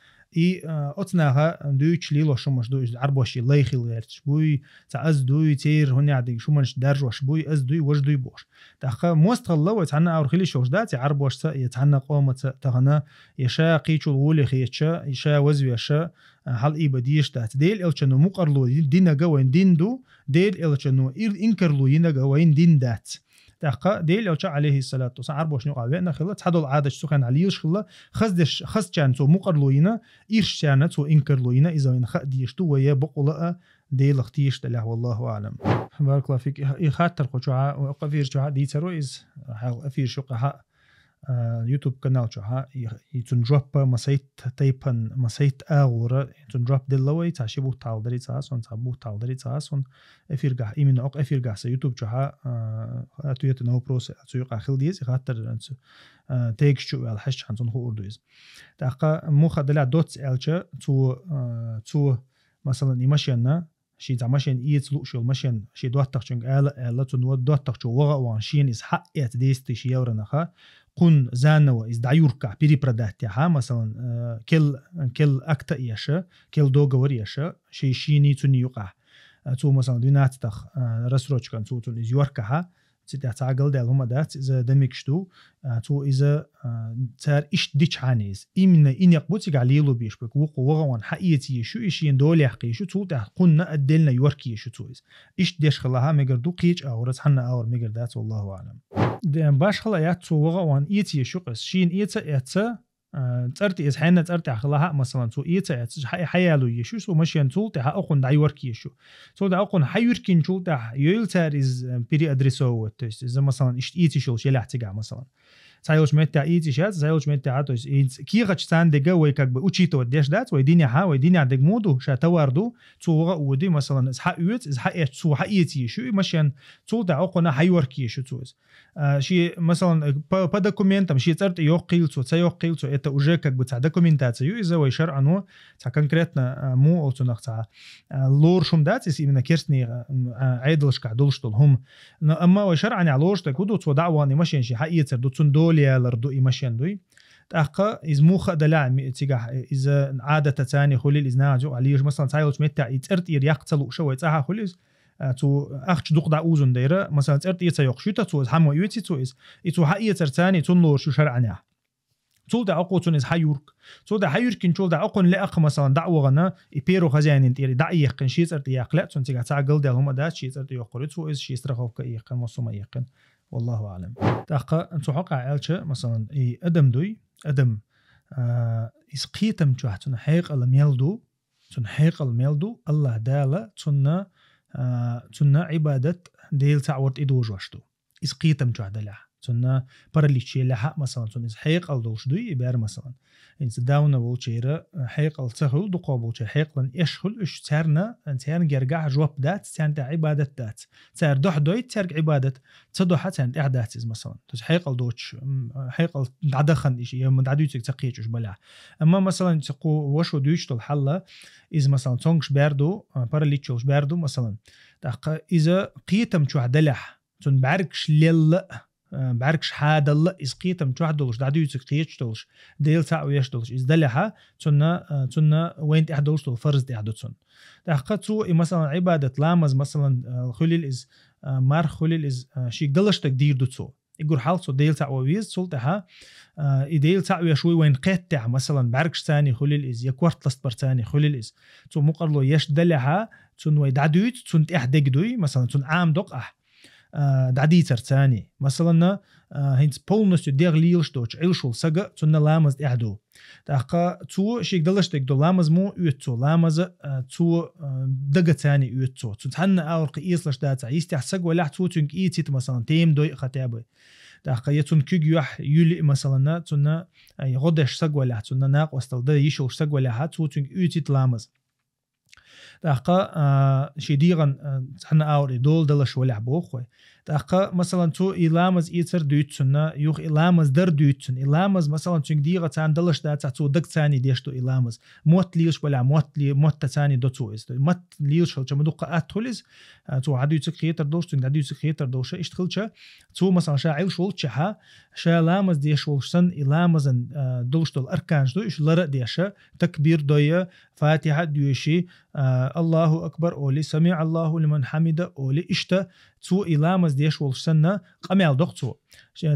أتناها دويش ليلو شمش دويش عربوشي لا يخيلش بوي تعز دوي تير هني عدي شمش درجوش بوي أز دوي وش دوي بوش تأخذ مستقل لو يتعنى أور خلي شوش دات عربوش تا يتعنى قومة تغنى يشا قيشو الولي خيتشا يشا وزوي يشا هل إبديش دات ديل إلشنو مقرلو دينا جوين دين دو ديل إلشنو إنكرلو ينا جوين دين دات تأخذ ديل أو عليه الصلاة والسلام عربوش نقع بينا خلا تحدل عادة سخن عليش خلا خز كان سو مقرلوينا إيش كانت سو إنكرلوينا إذا إن خديش تو ويا بقولة ديل اختيش تله والله أعلم. بارك الله فيك. يخاطر قشعة وقفير شعة دي ترويز حال أفير شقها يوتيوب قناة شعة يتنجرب مسيت تيبن مسيت أغورة يتنجرب دلوي تعشبه تعالدري تعاسون تعبوه تعالدري تعاسون أفير جاه إيمن أق أفير جاه يوتيوب شعة أتويت نو بروس أتويق أخل ديز يخاطر أنت تيجي شو على حش عن تنخو أردويز تأخذ مخدلة دوتس ألشة تو مثلا يمشينا شي زعماشين يتلو شو ماشين شي دوات تخشن آلا تنود دوات تخشو وغا وانشين إز حق يتديست شي يورنخا قن زانوا إز دعيوركا بيري براداتيها مثلا كل أكتا إيشا كل دوغور إيشا شي شيني تني يقع تو مثلا دينات تخ رسروش كان تو تن إز يوركها تعقل ده هم دات إذا دمكشتو تو إذا تار إيش ديش عنيز إن يقبض عليه بيش بك وقوان حقيقي شو إيش يندول يحكي شو تو تقولنا أدلنا يوركي شو تو إيش ديش خلاها مقدو قيج أورز حنا أور مقدات والله أعلم ده باش خلايات تو وقوان إيتي شو قص شين إيتا ترتي إز حنا ترتي خلاها مثلا تو إيتا حيالو يشو سو ماشين تو تها أقون دايوركي يشو تو دا أقون حيوركين شو تها يلتر إز بيري أدريسو تيس إذا مثلا إيش إيتي شو شيء لاحتجع مثلا سايلش متى إيتي شات سايلش متى عطوس كي غش ساندجا ويكك بأوتشيتو ديش دات ويديني ها ويديني عندك مودو شاتواردو تو ودي مثلا إز حقيت إز حقيت تو حقيتي شو ماشين تو دا أقون حيوركي شو توز شيء مثلا بدوكيمنت مشي ترت يوقيل تو تيوقيل تو إتا وجهك بتاع دوكيمنتاتيو إذا ويشرع إنه تاع كونكريتنا مو أو تنقطع لور شوم دات إس إمنا كيرسني عيدلش كعدلش طولهم أما ويشرع يعني علوش تكودو تو دعواني ماشين شيء حقيقة دو تندوليا لردو إيماشين دوي تأخذ إذا مو خدلع تجاه إذا عادة تاني خليل إذا ناجو عليه مثلا تايلش متى يترت يقتلوا شو يتاها خليل تو أخش دق دعوزن دايرة مثلا ترت يتيقشوتا تو هم يوتي تو إز إتو حقيقة ترتاني تنلور شو شرعنا تول دا أقوى تونس حيورك تول دا حيورك إن تول دا أقوى لأق مثلا دعوة غنا يبيرو خزين إنتيري دعية قن شيء ترت يقلع تون تيجا تعقل ده هم ده شيء ترت يقرأ تو إز شيء استرخوف كيقن وصوم يقن والله أعلم تأقى أنتو حقا عالشة مثلا أدم دوي أدم إسقيتم تون حيق الميلدو تون حيق الميلدو الله دالة تنا عبادة ديل تعورت إدوج واشتو إسقيتم تعدله تنا برليشي لها مثلا تنا حيق الدوش دوي إبار مثلا إن داونا بولشيرة حيق التهل دقوا بولشي حيق لن إشهل إش تارنا تارن جرجع جواب دات تارن عبادة دات تار دوح دوي تارج عبادة تصدق تارن إعدات مثلا تس حيق الدوش حيق العدخن إشي يوم دعدوتك تقيتش بلا أما مثلا تقو وشو دويش الحلة إذا مثلا تونش باردو برليتشوش باردو مثلا إذا قيتم شو عدلح تون بعركش ليل بعركش حاد الله إذا قيتم شو عدلش دعدوتك قيتش دلش ديل ساعة يشدلش إذا دلحها تنا وين تحدلش تل فرز تحدثون تحققتو مثلا عبادة لامز مثلا خليل إذ مار خليل إذ شي قلش تقدير دوتسو يقول حالته ديل تعويز سلطها إديل تعوي شوي وين قطع مثلا بعركش ثاني خليل إز يكورت لستبر ثاني خليل إز تو مقرلو يش دلها تون ويدعدوت تون تحدق دوي مثلا تون عام دقح دعديتر ثاني مثلا هينس بولنس ديغ ليلشتوش عيلشول سجا تنا لامز إحدو تاقا تو شيك دلشتك دو لامز مو يوتسو لامز تو دقة ثاني يوتسو تتحنى أورق إيسلش داتا يستح سج ولا تو تنك إيتيت مثلا تيم دوي خطابي تاقا يتون كيج يح يولي مثلا تنا غدش سج ولا تنا ناق وستل ده يشوش سج ولا تو تنك إيتيت لامز تاقا شديغا تحنا أور دول دلش ولا بوخوي تاقا مثلا تو إلامز إيتر دوتسنا يوخ إلامز در دوتسن إلامز مثلا تنك ديغا تان دلش داتا تو دق ثاني ديشتو إلامز موت ليش ولا موت ثاني دوتو إز موت ليش هل جمدو قات تولز تو عدو تخيتر دوش تنك عدو تخيتر دوش اشتغلش تو مثلا شاعل شول تشها شا لامز ديش ولشن إلامز دلش دول أركانش دو إش لرق ديشة تكبير دوية فاتحة دوشي الله أكبر أولي سمع الله لمن حمد أولي إشتا تو إلامز ديش ولشنا قميل دقتو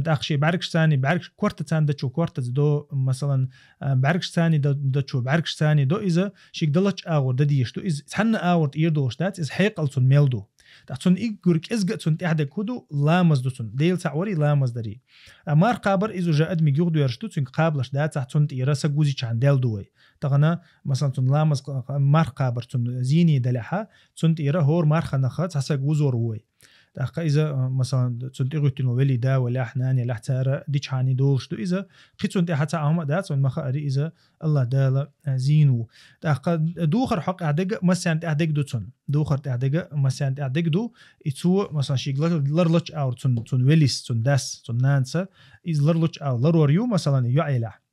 تأخشي بعركش ثاني بعركش كورت ثاني دتشو كورت دو مثلا بعركش ثاني دتشو بعركش ثاني دو إذا شيك دلش أور دديش دو إذا تحنا أور يردوش دات إذا حيقلتون ميلدو تحسن إيجورك إزجتون تحدك كودو لامز دوتون ديل تعوري لامز دري مار قابر إذا جاء أدمي جودو يرشتون قابلش دات تحسن تيرسا جوزي عن ديل دوي تغنى مثلا تون لامز مار قابر تون زيني دلحة تون تيرا هور مار خنخات حسا جوزو روي تأخ إذا مثلا تنتقلتون ولي دا ولا حناني لا حتى ديش حاني دولش دو إذا قيتون تحت عهم دات وما خاري إذا الله دال زينو تأخ دوخر حق أعدق مثلا أعدق دوتون دوخر أعدق مثلا أعدق دو إتو مثلا شيء لرلش أو تون وليس تون داس تون نانسا إذا لرلش أو لروريو مثلا يعيله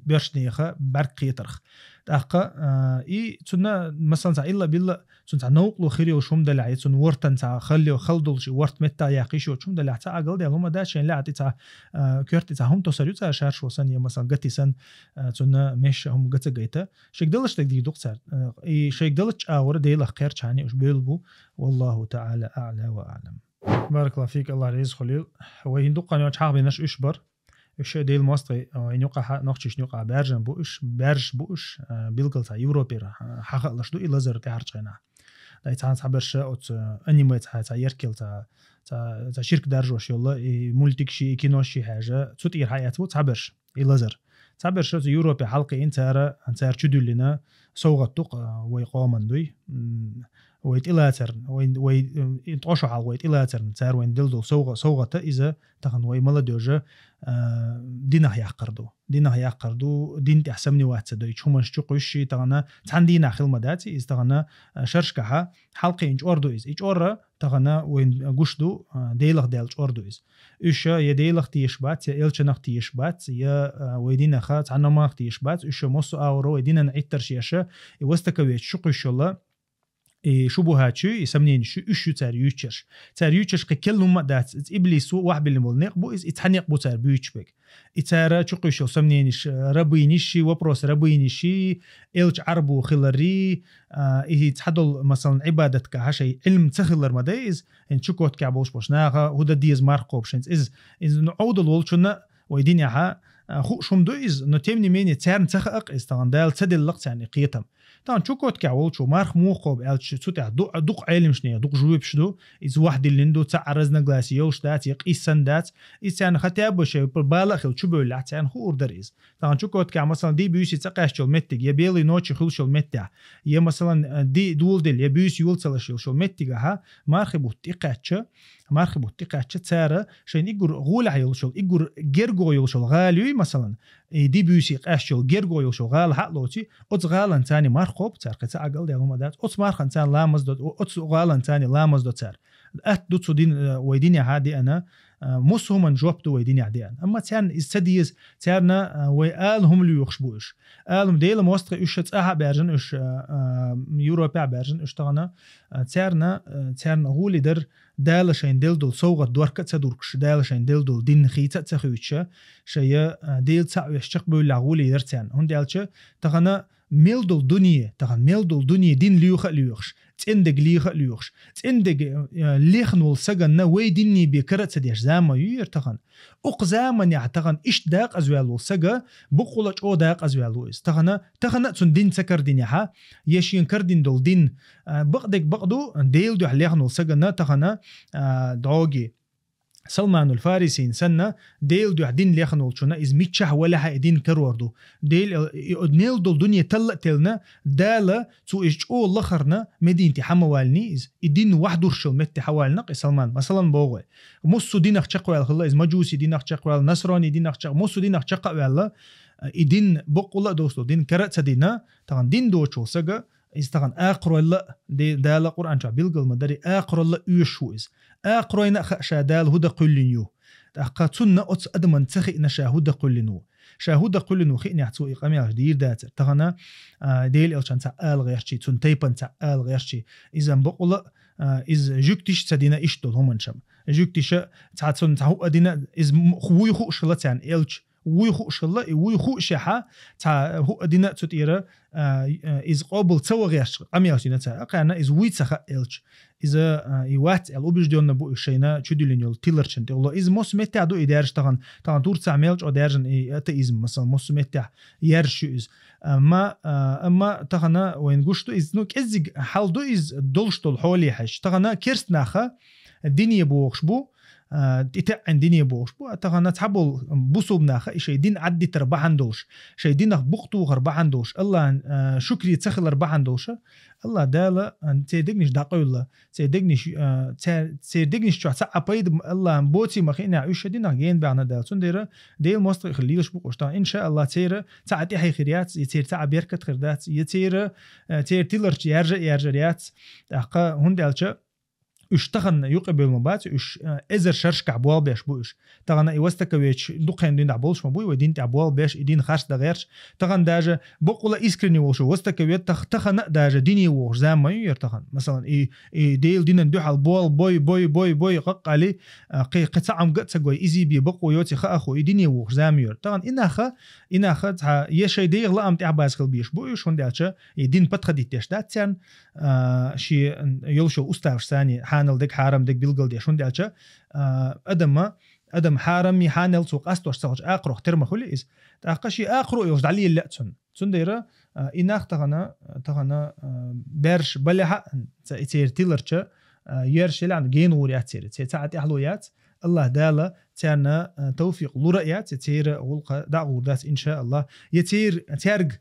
بيرشنيخة برقي ترخ تأقى إي تنا مثلا إلا بالله تنا نوقلو خيري وشوم دلعي تنا ورتن تاع خلي وخلدل شي ورت متى يقيش وشوم دلع تاع أقل ده هم داشين لا تاع كرت تاع هم توصلوا تاع شارش وسن مثلا قتي سن تنا مش هم قت جيته شيك دلش تقدي دكتور إي شيك دلش أور ديل خير تاني وش بيلبو والله تعالى أعلى وأعلم. بارك الله فيك الله رئيس خليل هو هندوق أنا أشحاب نش إشبر إيش ديل مصري ينقع نقشش ينقع برجن بوش برج بوش بيلقلتا يوروبير حق لشدو إلا زر تعرجنا ده يتعان صبرش أو أني ما يتعان يركل تا شركة درجوش يلا مولتك شيء كينوشي حاجة تطير حياته صبرش إلا زر صبرش يوروبي حلقة أنت تشدول لنا سوق الطق ويقامن دوي ويتلاتر ويتقشوا على ويتلاتر نتار وين دلدو سوغة إذا تخن وي ملدوجة دينه يقردو دين تحسمني واحد سدوي شو مش تقوشي تغنا تحن دينا خل مداتي إذا تغنا شرشكها حلقة إنج أردو إذ أورا تغنا وين قشدو ديلخ ديلش أردو إيش يا ديلخ تيشبات يا إلشنخ تيشبات يا ويدينا خات عنا ما تيشبات إيش مصو أورو ويدينا نعتر شيشة يوستكويت شقش الله شبهات يسمنين شو تاريوتش ككلهم دات إبليس واحد اللي مولنق بو يتحنق بو تار بيوتشبك يتارا شقيش يسمنينش ربينيشي وبروس ربينيشي إلش عربو خلري يتحدل مثلا عبادتك هشي علم تخلر مدايز إن شكوت كعبوش بوشناها هدا ديز مارقوبشنز إذ نعود الولشنا ويدينها خو شوم دويز نتيمني مين تارن تخق استغندال تدل لقت يعني قيتم طبعا شوكوت كعول شو مارخ موقب الش تتع دق علم شنو دق جويب شدو إذا واحد اللي عنده تعرضنا جلاسيوش دات يقيس سندات إذا خطاب شيء بالغ شو بقول عن هو أوردريز طبعا شوكوت كع مثلا دي بيوسي تقاش شو متج يبيلي نوتش خل شو متع يا مثلا دي دول دل يبيوسي يولتل شو متجها مارخ بوتقاتش مارخ بوتقاتش تسارة شين يجور غول عيلشل يجور جرجو يلشل غالي مثلا دي بيوسي قاشل جرجو يلشل غال حلوتي أتغالن تاني مارخوب ترقت أقل ده هم دات أت مارخن تاني لامز دوت أت غالن تاني لامز دوت تار أت دوت سودين ويديني عادي أنا مسهم من جواب دو ويديني عادي أنا أما تان استديز تارنا ويالهم اللي يخشبوش آلهم ديل موسط إيش أها برجن إيش يوروبا برجن إيش تغنا تارنا غولي در دالشين ديل سوغة دوركة تدوركش دالشين ديل دين خيطة تخيوتش شيء ديل تسعو يشتق بولا غولي درتان هون دالش تغنا ميلدل دنيا تغن ميلدل دنيا دين ليوخش تندق ليوخش تندق ليخن والسجن ويديني بكرة تديش زاما يرتغن زامن يعتغن إيش داق أزوالو سجا بقولج أو داق أزوالو تغنا تون دين سكر دينها يشين كردين دول دين بقدو ديل دو حليخنو سجا تغنا دعوجي سلمان الفارسي سنة ديل دو دين ليخنول شنا إز ميتشه ولا هيدين كروردو ديل نيل دول دنيا تل تلنا دالا تو إيش أو لخرنا مدينتي حموالني إز الدين وحده شو مت حوالنا سلمان مثلا بوغ موسو دينك شقوال خلا إز مجوسي دينك شقوال نصراني دينك شق موسو دينك شقوال الدين بقولا دوستو دين كرت سدينا طبعا دين دوتشو سجا إز طبعا آخر ولا دالا قرآن شعبيل قل مدري آخر ولا يشو إز آخرين شادال هدا قلنيو أقاتنا أتس أدمن تخي نشاهد قلنو شاهد قلنو خيني عتسو إقامي دير داتر تغنا ديل إلشان تعال غيرشي تون تيبن تعال غيرشي إذا بقول إز جوكتيش تدينا إيش دول هم نشم جوكتيش تعتون تعو أدينا إز خوي خو شلتان إلش ويخو شلا ويخو شحا تا هو أدينا تطيرة إز قابل تسوى غيرش أمياشينا تا أقعنا إز ويتسخ إلش إذا يوات الأوبج ديون نبو الشينا تشديلينيول تيلرشنت الله إز موس متع دو إدارش طبعا دور تعملش أو دارجن أتيزم مثلا موس متع يرش إز أما طبعا وين قشتو إز نوك إزج حال دو إز دولشتو الحولي حش طبعا كيرست ناخا الدنيا بوخش بو تتعن دنيا بوش بو تغنا تحبل بوصوب ناخ شيء دين عدي تربحندوش شيء دينك بقطو غربحندوش الله شكري تسخل ربحندوش الله دالا تيدغنيش داقولا تيدغنيش شو تعبيد الله بوتي مخينا عيش دينك جين بعنا دال سنديره ديل مستر خليلش بقشتا ان شاء الله تير تعدي حي خيريات يتير تعب يركت خردات يتير تير تيلر يرجريات اقا هندالچ اشتغن يقبل مبات اش ازر شرش كعبوال باش بوش طغنا يوستكويتش دوقين دين عبولش مبوي ودين تعبوال باش يدين خاص دغيرش طغن داجه بقول اسكرني وش وستكويت تخنا داجه ديني وش زعما يرتخن مثلا اي ديل دين ندو على البول بوي قق علي قطعم قتسغوي ايزي بي بقو يوتي خاخو ديني وش زامير طغن اناخ يا شي دير لا ام تعباس قلبيش بوش هندالش يدين بتخدي تشتاتن شي يلشو استاش ثاني حانل دك حارم دك بيلقل دي شون دالچا ادم حارم يحانل سوق استوش سوج اقرو ترم خلي از تاقشي اقرو يوز علي لاتسن سنديرا اناخ تغنا برش بلها تير تيلرچ يرش لان جين وريات تير ساعات احلويات الله دالا تانا توفيق لرؤيات تير ولق داغودات ان شاء الله يتير تيرج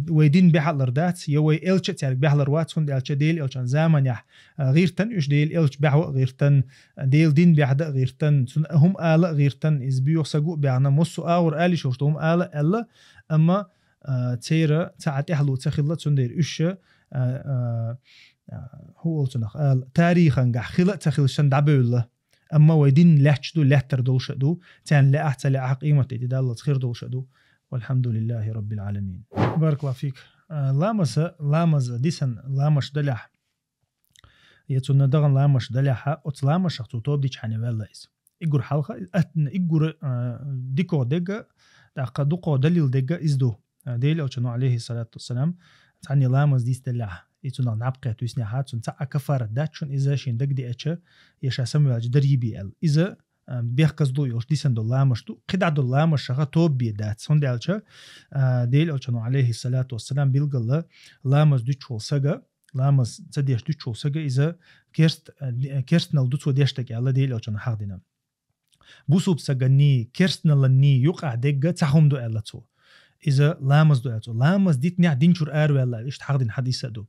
ويدين بحلر دات يوي إلش تارك بحلر وات سند إلش ديل إلشان زمان يح غيرتن إيش ديل إلش بحو غيرتن ديل دين بحدا غيرتن هم آل غيرتن إز بيو سجو بعنا مصو آور آلي شوشتهم آل ألا أما تيرا ساعات إحلو تخلت سندير إيش هو تنخ آل تاريخا جح خلت تخلشان دعبوله أما ويدين لحشدو لحتر دولشدو تان لا أحتل قيمة تدال خير دولشدو والحمد لله رب العالمين. بارك الله فيك. لامز ديسن لامش دلح يتون دغن لامش دلح أطلامش شخصوتوب ديش حني والله إز إجور حلقة أتن إجور ديكو دقة دقو دليل دقة إزدو ديل أو شنو عليه الصلاة والسلام تعني لامز ديس دلح يتون نعبقة تويسني حات سن تاع كفارة داتشون إذا شين دق دي أتش يشا سمو الجدري بي ال إذا بيحكز دو يوش ديسن دو لامش دو قدع دو لامش شغا توب بيدات سون ديالشا ديل أوشانو عليه الصلاة والسلام بيلقل لامز دو تشول ساقا لامز تديش دو تشول ساقا إذا كيرست نال دو تو ديشتك على ديل أوشانو حق دينا بوسوب ساقاني كيرست نالني يقع ديقا تحهم دو ألا تو إذا لامز دو أتو لامز ديتني عدين شور آر ولا إيش تحقدين حديثة دو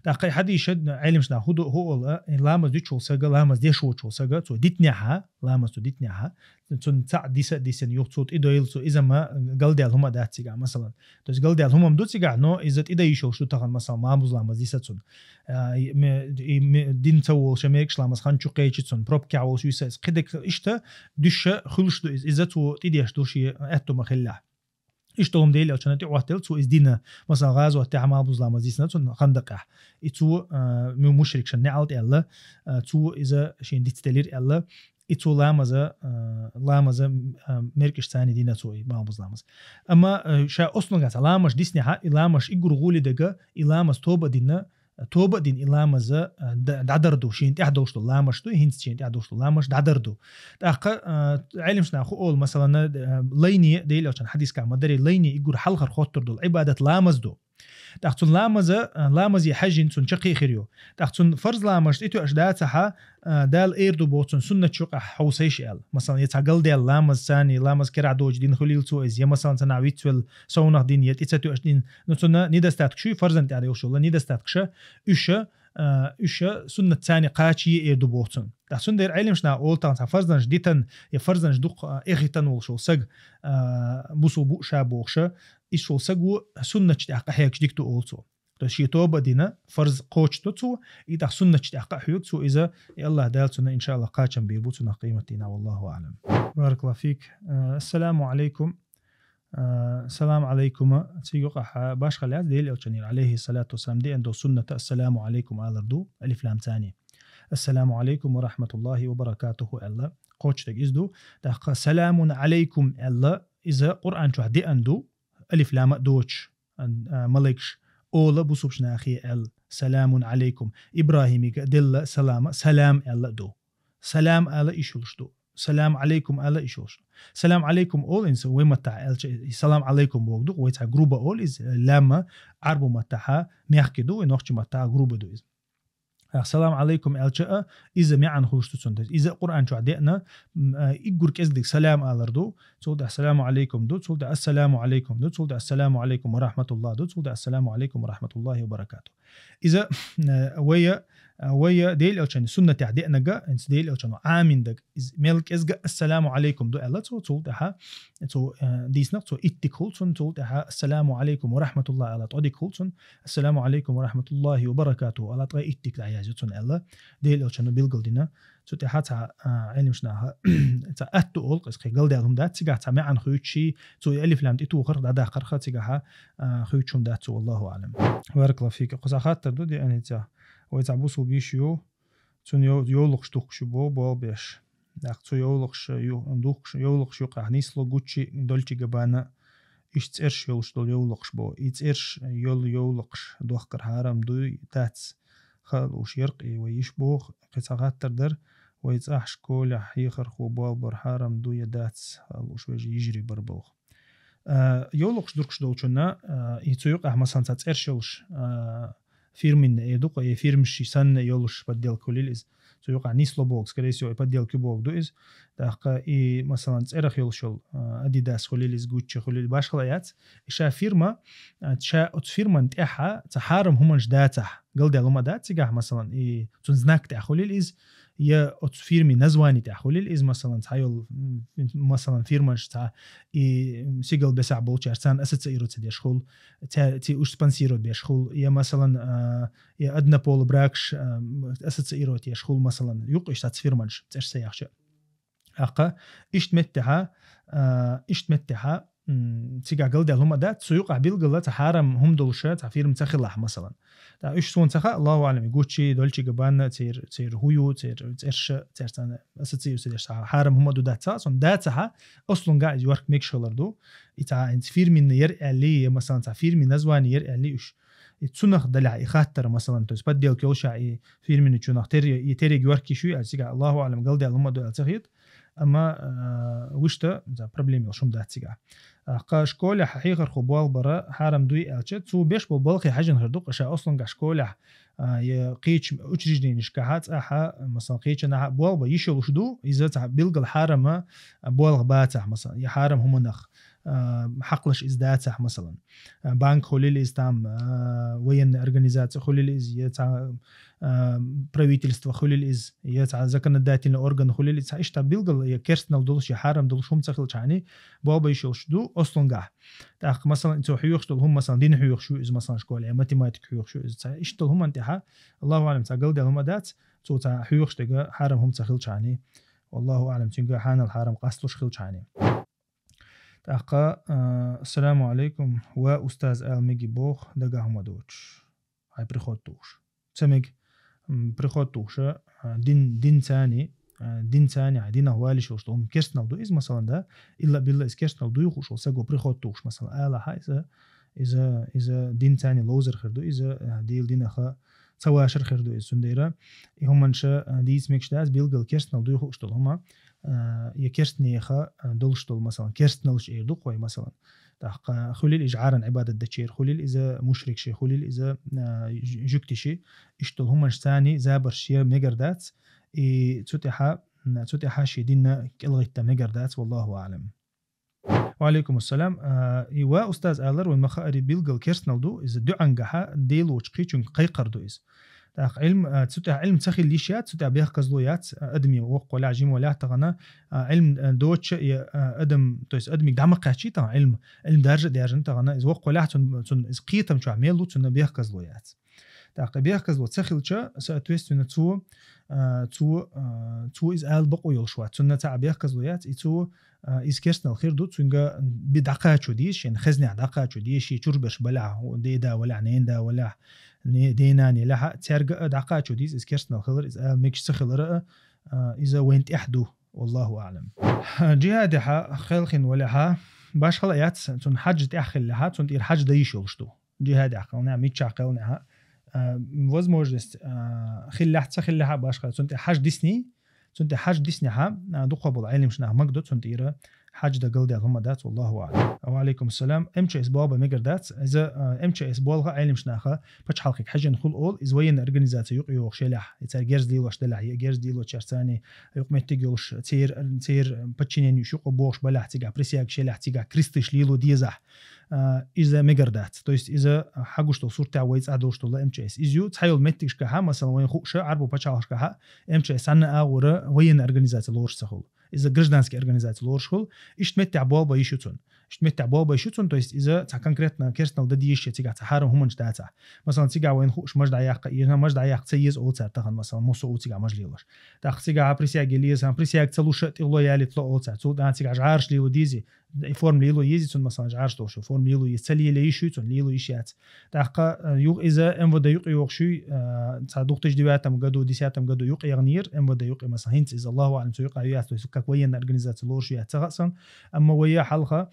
دقي حديث علمش ناخده هو لامز دي تشول ساقا لامز دي شو تشول ساقا تو ديتني ها لامز تو ديتني ها تون تاع ديسن يوتصوت إدو يلسو إذا ما قال ديال هما دات سيقع مثلا توس قال ديال هما مدو سيقع نو إذا إدا يشو شو تغن مثلا ما مز لامز ديسة تون دين تول شميكش لامز خان شقيتش تون بروب كعو شو يساس قدك إشتا دش خلش دو إذا تو تديش دوشي أتو مخلاه إشتهم ديل أو شنتي وقتل سو إزدينا مثلا غاز وقتها ما بوزلا مزيسنا تون خندقه إتو مشرك شن نعلت إلا تو إذا شين ديتستلير إلا إتو لامزا مركش ثاني دينا توي ما بوزلامز أما شا أصلا قاعد لامش ديسني ها لامش إجر غولي دقة لامش توبة دينا توبة دين إلامز دعدردو شين تحدوشتو لامشتو هينس شين تحدوشتو لامش دعدردو تأخ علمشنا أخو أول مثلا ليني ديل أو حديث كام مدري ليني يقول حلقة خاطر دول عبادة لامزدو تأخذون لامز يحجين تون شقي خيريو تأخذون فرض لامش إتو أجداتها دال إيردو بوتون سنة شقة حوسيش إل مثلا يتعقل ديال لامز ثاني لامز كرع دوج دين خليل تو إز يا مثلا تناويت ويل سونة دين يتيتو أجدين نتونا نيدستاتك شو فرزن تعري وشو لا نيدستاتك إيش سنة ثاني قاتشي إيردو بوتون تحسون دير علم شنا أول تان فرزن جديتن يفرزن جدوق إخيتن وشو سج بوسو بو شابوخشة إيش شو سجو سنة تحقق حياك جديكتو أولتو تشي توبة دينا فرز قوش توتو إذا سنة تحقق حياك تو إذا الله دالتنا إن شاء الله قاتشن بيبوتنا قيمتنا والله أعلم. بارك الله فيك. السلام عليكم. السلام عليكم تيقع باش خليات ديل الجنير عليه الصلاة والسلام دي عنده سنة السلام عليكم على الردو ألف لام ثاني السلام عليكم ورحمة الله وبركاته الله قوش تجزدو دق سلام عليكم الله إذا قرآن شو دي عنده ألف لام دوش ملكش أول بوسوبش ناخي سلام عليكم إبراهيمي دل سلام الله دو سلام الله إيشولش دو سلام عليكم الله إيشولش سلام عليكم أول إنس ويمتع سلام عليكم بوجدو ويتع جروبا أول إز لما عربو متاعها ميحكدو ونوخش متاع جروبا دو إز السلام عليكم ألجأ إذا معن خلصت سنت إذا قرآن شو عدينا يقول كذلك سلام على الردو تقول السلام عليكم دو تقول السلام عليكم دو تقول السلام عليكم ورحمة الله دو تقول السلام عليكم ورحمة الله وبركاته إذا ويا ديل ألشان سنة عدينا جا إنس ديل ألشان عامين دك ملك إزجا السلام عليكم دو الله تقول تها تو ديس نقطة إتكولسون تقول تها السلام عليكم ورحمة الله على توديكولسون السلام عليكم ورحمة الله وبركاته على طريق إتك عيازتون الله ديل ألشان بيلقل دينا تقول تها علم شناها تأتو أول قص قل دالهم دات تجاه تمع عن خيوتشي تقول ألف لام تيتو خر دادا خرخة تجاه خيوتشون دات والله أعلم. بارك الله فيك قصاخات تردو دي أني تا ويتعبوسو بيشيو تون يولقش توقش بو بيش داقتو يولقش يولقش يوقع نيسلو غوتشي دولتي غبانا إشترش يولش دول يولقش بو إترش يولقش دوخكر هارم دو تاتس خالوش يرقي ويش بوخ قصاغات تردر ويتاحش كول حيخر خو بو هارم دو يداتس خالوش ويجي يجري بربوخ يولقش دركش دولشنا يتوقع مثلا تاترش يولش фирмин едук и фирмши сан ёлуш поддел кулилиз то юқа нисло бог скорее всего поддел кубок дуиз тақа и масалан церах ёлшол Adidas кулилиз Gucci кулил башхлаят иша фирма ча от фирман тяха цахарам хуманш датах галдел умадат цигах масалан и тун знак тя кулилиз يا فيرمي نزواني تأخذ الإز مثلاً تحيل مثلاً فيرماش تا سيجل بسع بولشارتان أسد سيرو تديش خول تي وش سبانسيرو بيش خول يا مثلاً يا أدنى بول براكش أسد سيرو تيش خول مثلاً يقش تات فيرماش تيش سياخش أقا إشت متها تيجا قلدي هم ده سيوقع بالقلة حرم هم دولشات عفيرم تخلح مثلا تا إيش سون تخا الله أعلم Gucci دولتشي جبانة تير هويو تير إيش تيرتان أساسي يصير حرم هم دو داتا سون داتها أصلاً قاعد يورك ميك شولر دو إتا أنت فير من يرقى لي مثلا تعفير من نزوان يرقى لي إيش تسنخ دلع يخاطر مثلا تسبدل كوشع فير من تسنخ تيري يوركي شوي أسيقع الله أعلم قلدي هم دو التخيط أما وشتا ذا بروبليم يلشم ده تيجا قاشكول حقيقة خبال برا حرم دوي ألشت سو بيش بالبلخي حاجة نهردوق أشياء أصلاً قاشكول يقيش أجريجني نشكحات أحا مثلا قيش أنا بوال بيشلوش دو إذا تعبيلق الحرم بوال باتح مثلا يحرم هم نخ حقلش إزداتح مثلا بانك خليل إستام وين أرجانيزات خليل إز يتع правительство خليل إز يتع законодательный орган خليل إز إيش تعبيلق يكرسنال دولش يحرم دولش هم تخلش عني بوال بيشلوش دو أصلاً قاح تأخ مثلا أنتوا حيوخش دول هم مثلا دين حيوخ شو إز مثلا شكول ماتيماتيك حيوخ شو إز إيش دول هم انتها الله أعلم تعقل ده هم دات تو تع حيوخش تجا حرم هم تخلش عني والله أعلم تنجا حان الحرم قصلش خلش عني تأقى السلام عليكم وأستاذ ميجي بوخ دقا هم دوش هاي بريخوتوش سمج بريخوتوش دين ثاني دين هوالي شوش تقوم كيرسنال دو إز مثلا ده إلا بالله إز كيرسنال دو يخوش وساقو بريخوتوش مثلا هاي إذا دين ثاني لوزر خردو إذا ديل دين أخا تواشر خير دو سنديرة هم شا ديس ميكش داس بيلقل كيرستنال دو يخوشتل هما يكيرستنيخا دولشتل مثلا كيرستنالش دو قوي مثلا تحق خليل إجعارا عبادة دتشير خليل إذا مشرك شيء خليل إذا جكت شيء إشتل هم ثاني زابر شيء ميجردات تتحا شيدنا كالغيتا ميجردات والله أعلم. وعليكم السلام. إيوا أستاذ آلر والمخاري بيلقل كيرستنال دو إذا دو عنجها ديلو وشقيتشون قيقر دو إز علم تسوتها علم تسخي ليشات تسوتها بيخ كزلويات أدمي وق ولا عجيم ولا تغنى علم دوتش أدم تويس أدمي دعم قاشي تغنى علم درجة تغنى إذا وق ولا تون إذا قيتم شو عملوا تون بيخ كزلويات تاق بيخ كزلو تسخي شا سأتويست تو إز آل بقو يلشوات تون تاع بيخ كزلويات إتو إز كيرستنا الخير دو تونجا بدقات شو ديش يعني خزني عدقات شو ديش يشربش بلع ديدا ولا عنين دا ولا ديناني لها ترجع دقات شو ديز إز كيرستنا الخير إز ميكش سخيل إذا وينت إحدو والله أعلم. جهاد ها خلخن ولا ها باش خلايات تون حج تأخل لها تون تير حج دايش يلشتو جهاد عقلنا ميتش عقلنا ها возможность خل لها باش خلاص تون حج ديسني تون حج ديسني ها دو قبل علم شنو مقدو تون تير حج دا قلدي هم دات والله أعلم. وعليكم السلام. إمشي إسبوع ميجر دات إذا إمشي إسبوع علم شناخة بتش حلقك حاجة نقول أول إذا وين أرجنيزات يقيو شلح يتر جيرز ديلو شدلح جيرز ديلو تشرساني يقوم تيجوش تير بتشينين يشوق بوش بلح تيجا بريسياك شلح تيجا كريستش ليلو ديزح إذا ميجر دات تويست إذا حاجوش توصور تعويز عدوش تولا إمشي إس إزيو تحيل متكش كها مثلا وين خوش عربو بتش عاش كها إمشي سنة أورا وين أرجنيزات لورش سهول إذا гражданские организации лоршхол اشتمتع بابا يشوتون اشتمتع بابا يشوتون то есть إذا تاع конкретно كيرستنال دديش تيجا تحارم هم نجداتا مثلا تيجا وين خوش مجد عياق ينا مجد عياق تسيز أو تاع تاخن مثلا موسو تيجا مجليلش تاع تيجا بريسيا جليز هم بريسيا تلوش تلو يالي تلو أو تاع تو تيجا عارش ليلو ديزي فورم ليلو يزيتون مثلا عارش توشو فورم ليلو يسلي لي يشوتون ليلو يشيات تاع يوق إذا إم ودا يوق يوقشي تاع دوقتش ديواتم قدو ديساتم قدو يوق يغنير إم ودا يوق مثلا هنت إذا الله أعلم سيوق عيات ويسكك وين أرجنيزات لورش يتغسن أما ويا حلقة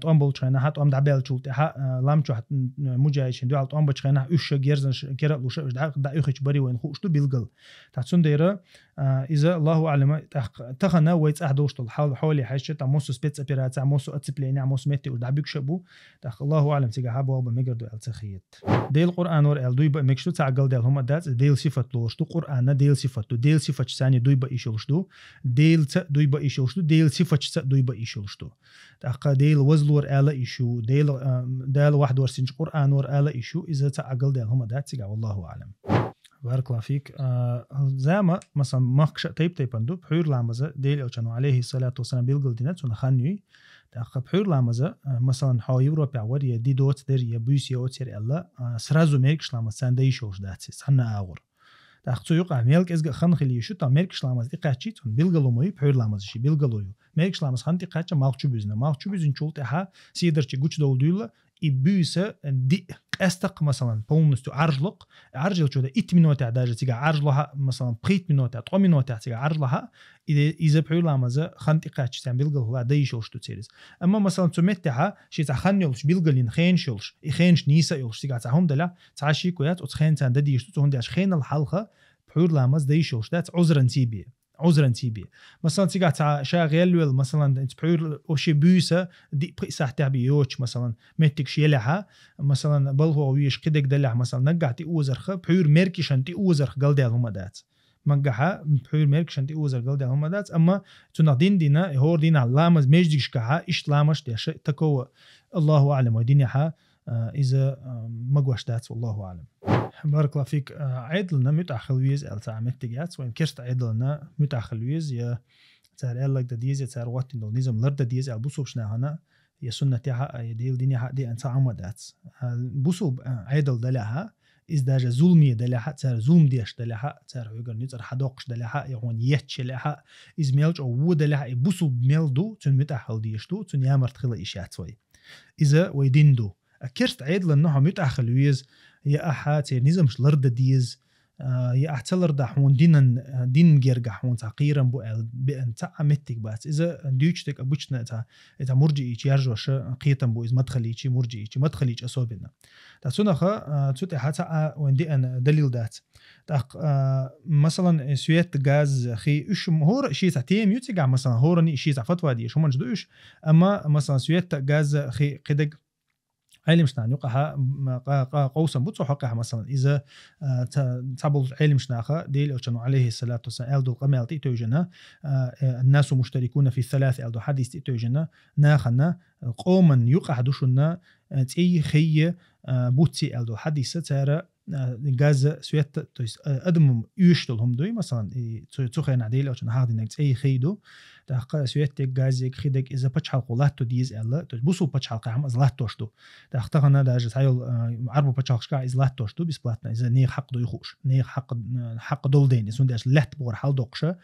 تقوم بالشينا حتى قوم دعبال شو تها لامشو حت مجايشين دو على تقوم بالشينا إيش جيرزن كرا لوش إيش دا يخش بري وين خوش تو بيلقل تحسون ديرة إذا الله أعلم تخنا ويت أحدوش الحال حولي حاجة تاموس سبيتس أبيرات تاموس أتسبلين تاموس متي ودعبيك شبو تخ الله أعلم تيجا حبوا بمجر دو التخيط ديل القرآن ور ال دوي بمكشتو تعقل ديل هم دات ديل صفة لوش تو قرآن ديل صفة تو ديل صفة ثاني دوي بإيشلش دو ديل ت دوي بإيشلش دو ديل صفة ت دوي بإيشلش دو تأخ ديل وزلور آلا إيشو ديل واحد ورسنج قرآن ور آلا إيشو إذا تعقل ديل هم دات تيجا والله أعلم. بارك الله فيك. زعما مثلا مخش تيب اندو بحور لامزه ديل أوشانو عليه الصلاة والسلام بيلقل دينات ونخانيو تأخ بحور لامزه مثلا حا يوروبا وريا دي دوت در يا بوسيا أوتير الله سرازو ميركش لامز سانديشوش داتسي سنة أغور تأخ تيوق عميلك إزق خان خليه شو تا ميركش لامز إقاشيت بيلقلو موي بحور لامز شي بيلقلو ميركش لامز خان تقاشة مالك بيزن شولت ها سيدرشي قوش دول دولا يبوسه دي استق مثلا полностью عرجل شو ده 8 минуты даже تيجا عرجلها مثلا 3 минуты 3 минуты تيجا عرجلها إذا بحول لامزة خنتقات شتان بيلقل لا دايشوش تسيرز أما مثلا تمتها شيء تخنيلش بيلقلين خينشلش يخينش نيسا يلش تيجا تعهم دلا تعشي كويات وتخين تان دديش تون داش خين الحلقة بحول لامز دايشوش ده عذرا تيبي مثلا تيجا شاغل مثلا تبحور وشي بوسه دي بريسح تابيوش مثلا متك شيلها مثلا بل هو ويش قدك دلع مثلا نقعتي اوزرخ بحور ميركيشن تي اوزرخ قلدي هم دات مقعها بحور ميركيشن تي اوزر قلدي هم دات اما تنادين دينا هور دينا لامز ميجديش كها ايش لامش دي تكو الله اعلم ودينها اذا مقوش دات والله اعلم. بارك الله فيك. عيدلنا متأخلويز التعامت تجات وين كرت عيدلنا متأخلويز يا تار الله دديز يا تار وقت إنه نظام لرد دديز البوسوب شنا هنا يا سنة تاعها يا ديل دنيا دي أنت عمدات البوسوب عيدل دلها إز داج ظلمي دلها تار ظلم ديش دلها تار يقول نتر حداقش دلها يهون يتش لها إز ميلج أو ود دلها بوسوب ميلدو تن متأخل ديشتو تن يامر تخلى إشياء توي إذا ويديندو كرت عيدلنا متأخلويز يا أحد نظامش لرد ديز يا أحتلر دحون دين جرجع حون تقيرا بأن تعمتك بس إذا ديوشتك أبوشنا تا مرجئي يرجع قيتم بو إذا مدخلي شيء مرجئي شيء مدخلي أصابنا تاسونا خا تسوت حتى وندي أن دليل دات تاق مثلا سويت غاز خي إيش هور شيء تعتيم يتجع مثلا هورني شيء تعفتوا دي شو منجدوش أما مثلا سويت غاز خي قدق علم شنان يقها قوسا بوتسو حقها مثلا إذا تابل علم شناخه ديل أوشنو عليه الصلاة والسلام ألدو قمال تيتوجنا الناس مشتركون في الثلاث ألدو حديث تيتوجنا ناخنا قوما يقها دوشنا تي خي بوتسي ألدو حديث تارا غاز سويت تويس أدم يشتلهم دوي مثلا تسوخنا ديل أوشن هاردينك تي خيدو تاق سويت غاز خيدك إذا بتشحال قلاتو ديز ألا بوسو بتشحال قام أزلاتوشتو تاختغنا داج تايل عربو بتشحال شكا إزلاتوشتو بسبلاتنا إذا نيخ حق دو يخوش نيخ حق دولدين إذا داج لحت بور حال دوقشة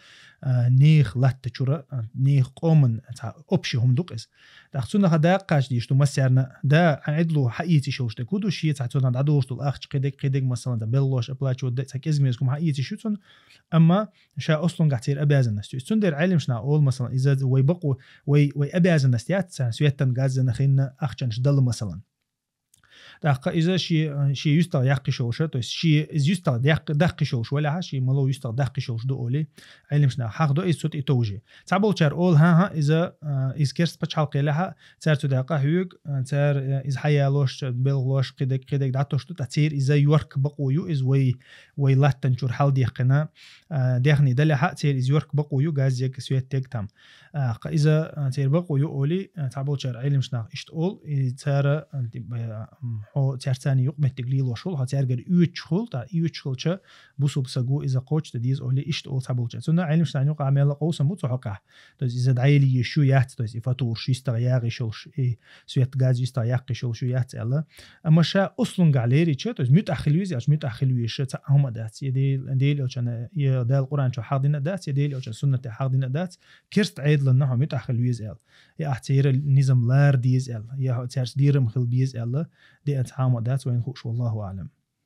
نيخ لحت تشورا نيخ قومن أبشي هم دوقس تاختونا خدا قاش ديشتو مسيرنا دا عدلو حقيقي شوشته كودو شيء تاعتونا عدوشتو الأخ قدك مثلا دا بلوش أبلاتشو دا تاكيزميزكم حقيقي شوتون أما شا أصلا قاعتير أبازن نستو تندر علم شنا أول مثلا إذا ويبقوا أبازن نستيات سويتن غاز نخين أخشنش دل مثلا دقيقة إذا شيء يستر يحقي شوشة تو شيء يستر دقيقة شوش ولا شيء ملو يستر دقيقة شوش دو أولي علم شنا حق دو إيش صوت يتوجه تعبول شر أول ها إذا كيرس بتش حلقة لها تار تدقيقة هيك تار إذا حيالوش بلوش قدك دعتوش تو تثير إذا يورك بقويو إذا وي لا تنشر حال ديقنا ديقني دلها تثير إذا يورك بقويو جاز يك سويت تك تام إذا تثير بقويو أولي تعبول شر علم شنا إيش تقول تار هو ترتاني يقمة تقليل وشول هترجع يوتشول تا يوتشولش بوسو بسجو إذا قوتش تديز أولي إيش تقول تبولش سنة علم شنو يقع عمل قوس موت حقه تز إذا دعيلي شو يات تز إفتور شو يستغير شولش إيه سويت غاز يستغير شولش شو يات الله أما شا أصلاً قاليري تز متأخلويز أش متأخلويش هم دات يديل أوشان يدال القرآن شو حاضرنا دات يديل أوشان سنة حاضرنا دات كرست عيد لنا هم متأخلويز يا أحتير النظام لار ديز يا ترس ديرم خل بيز دي أتعامل دات وين خوش والله أعلم.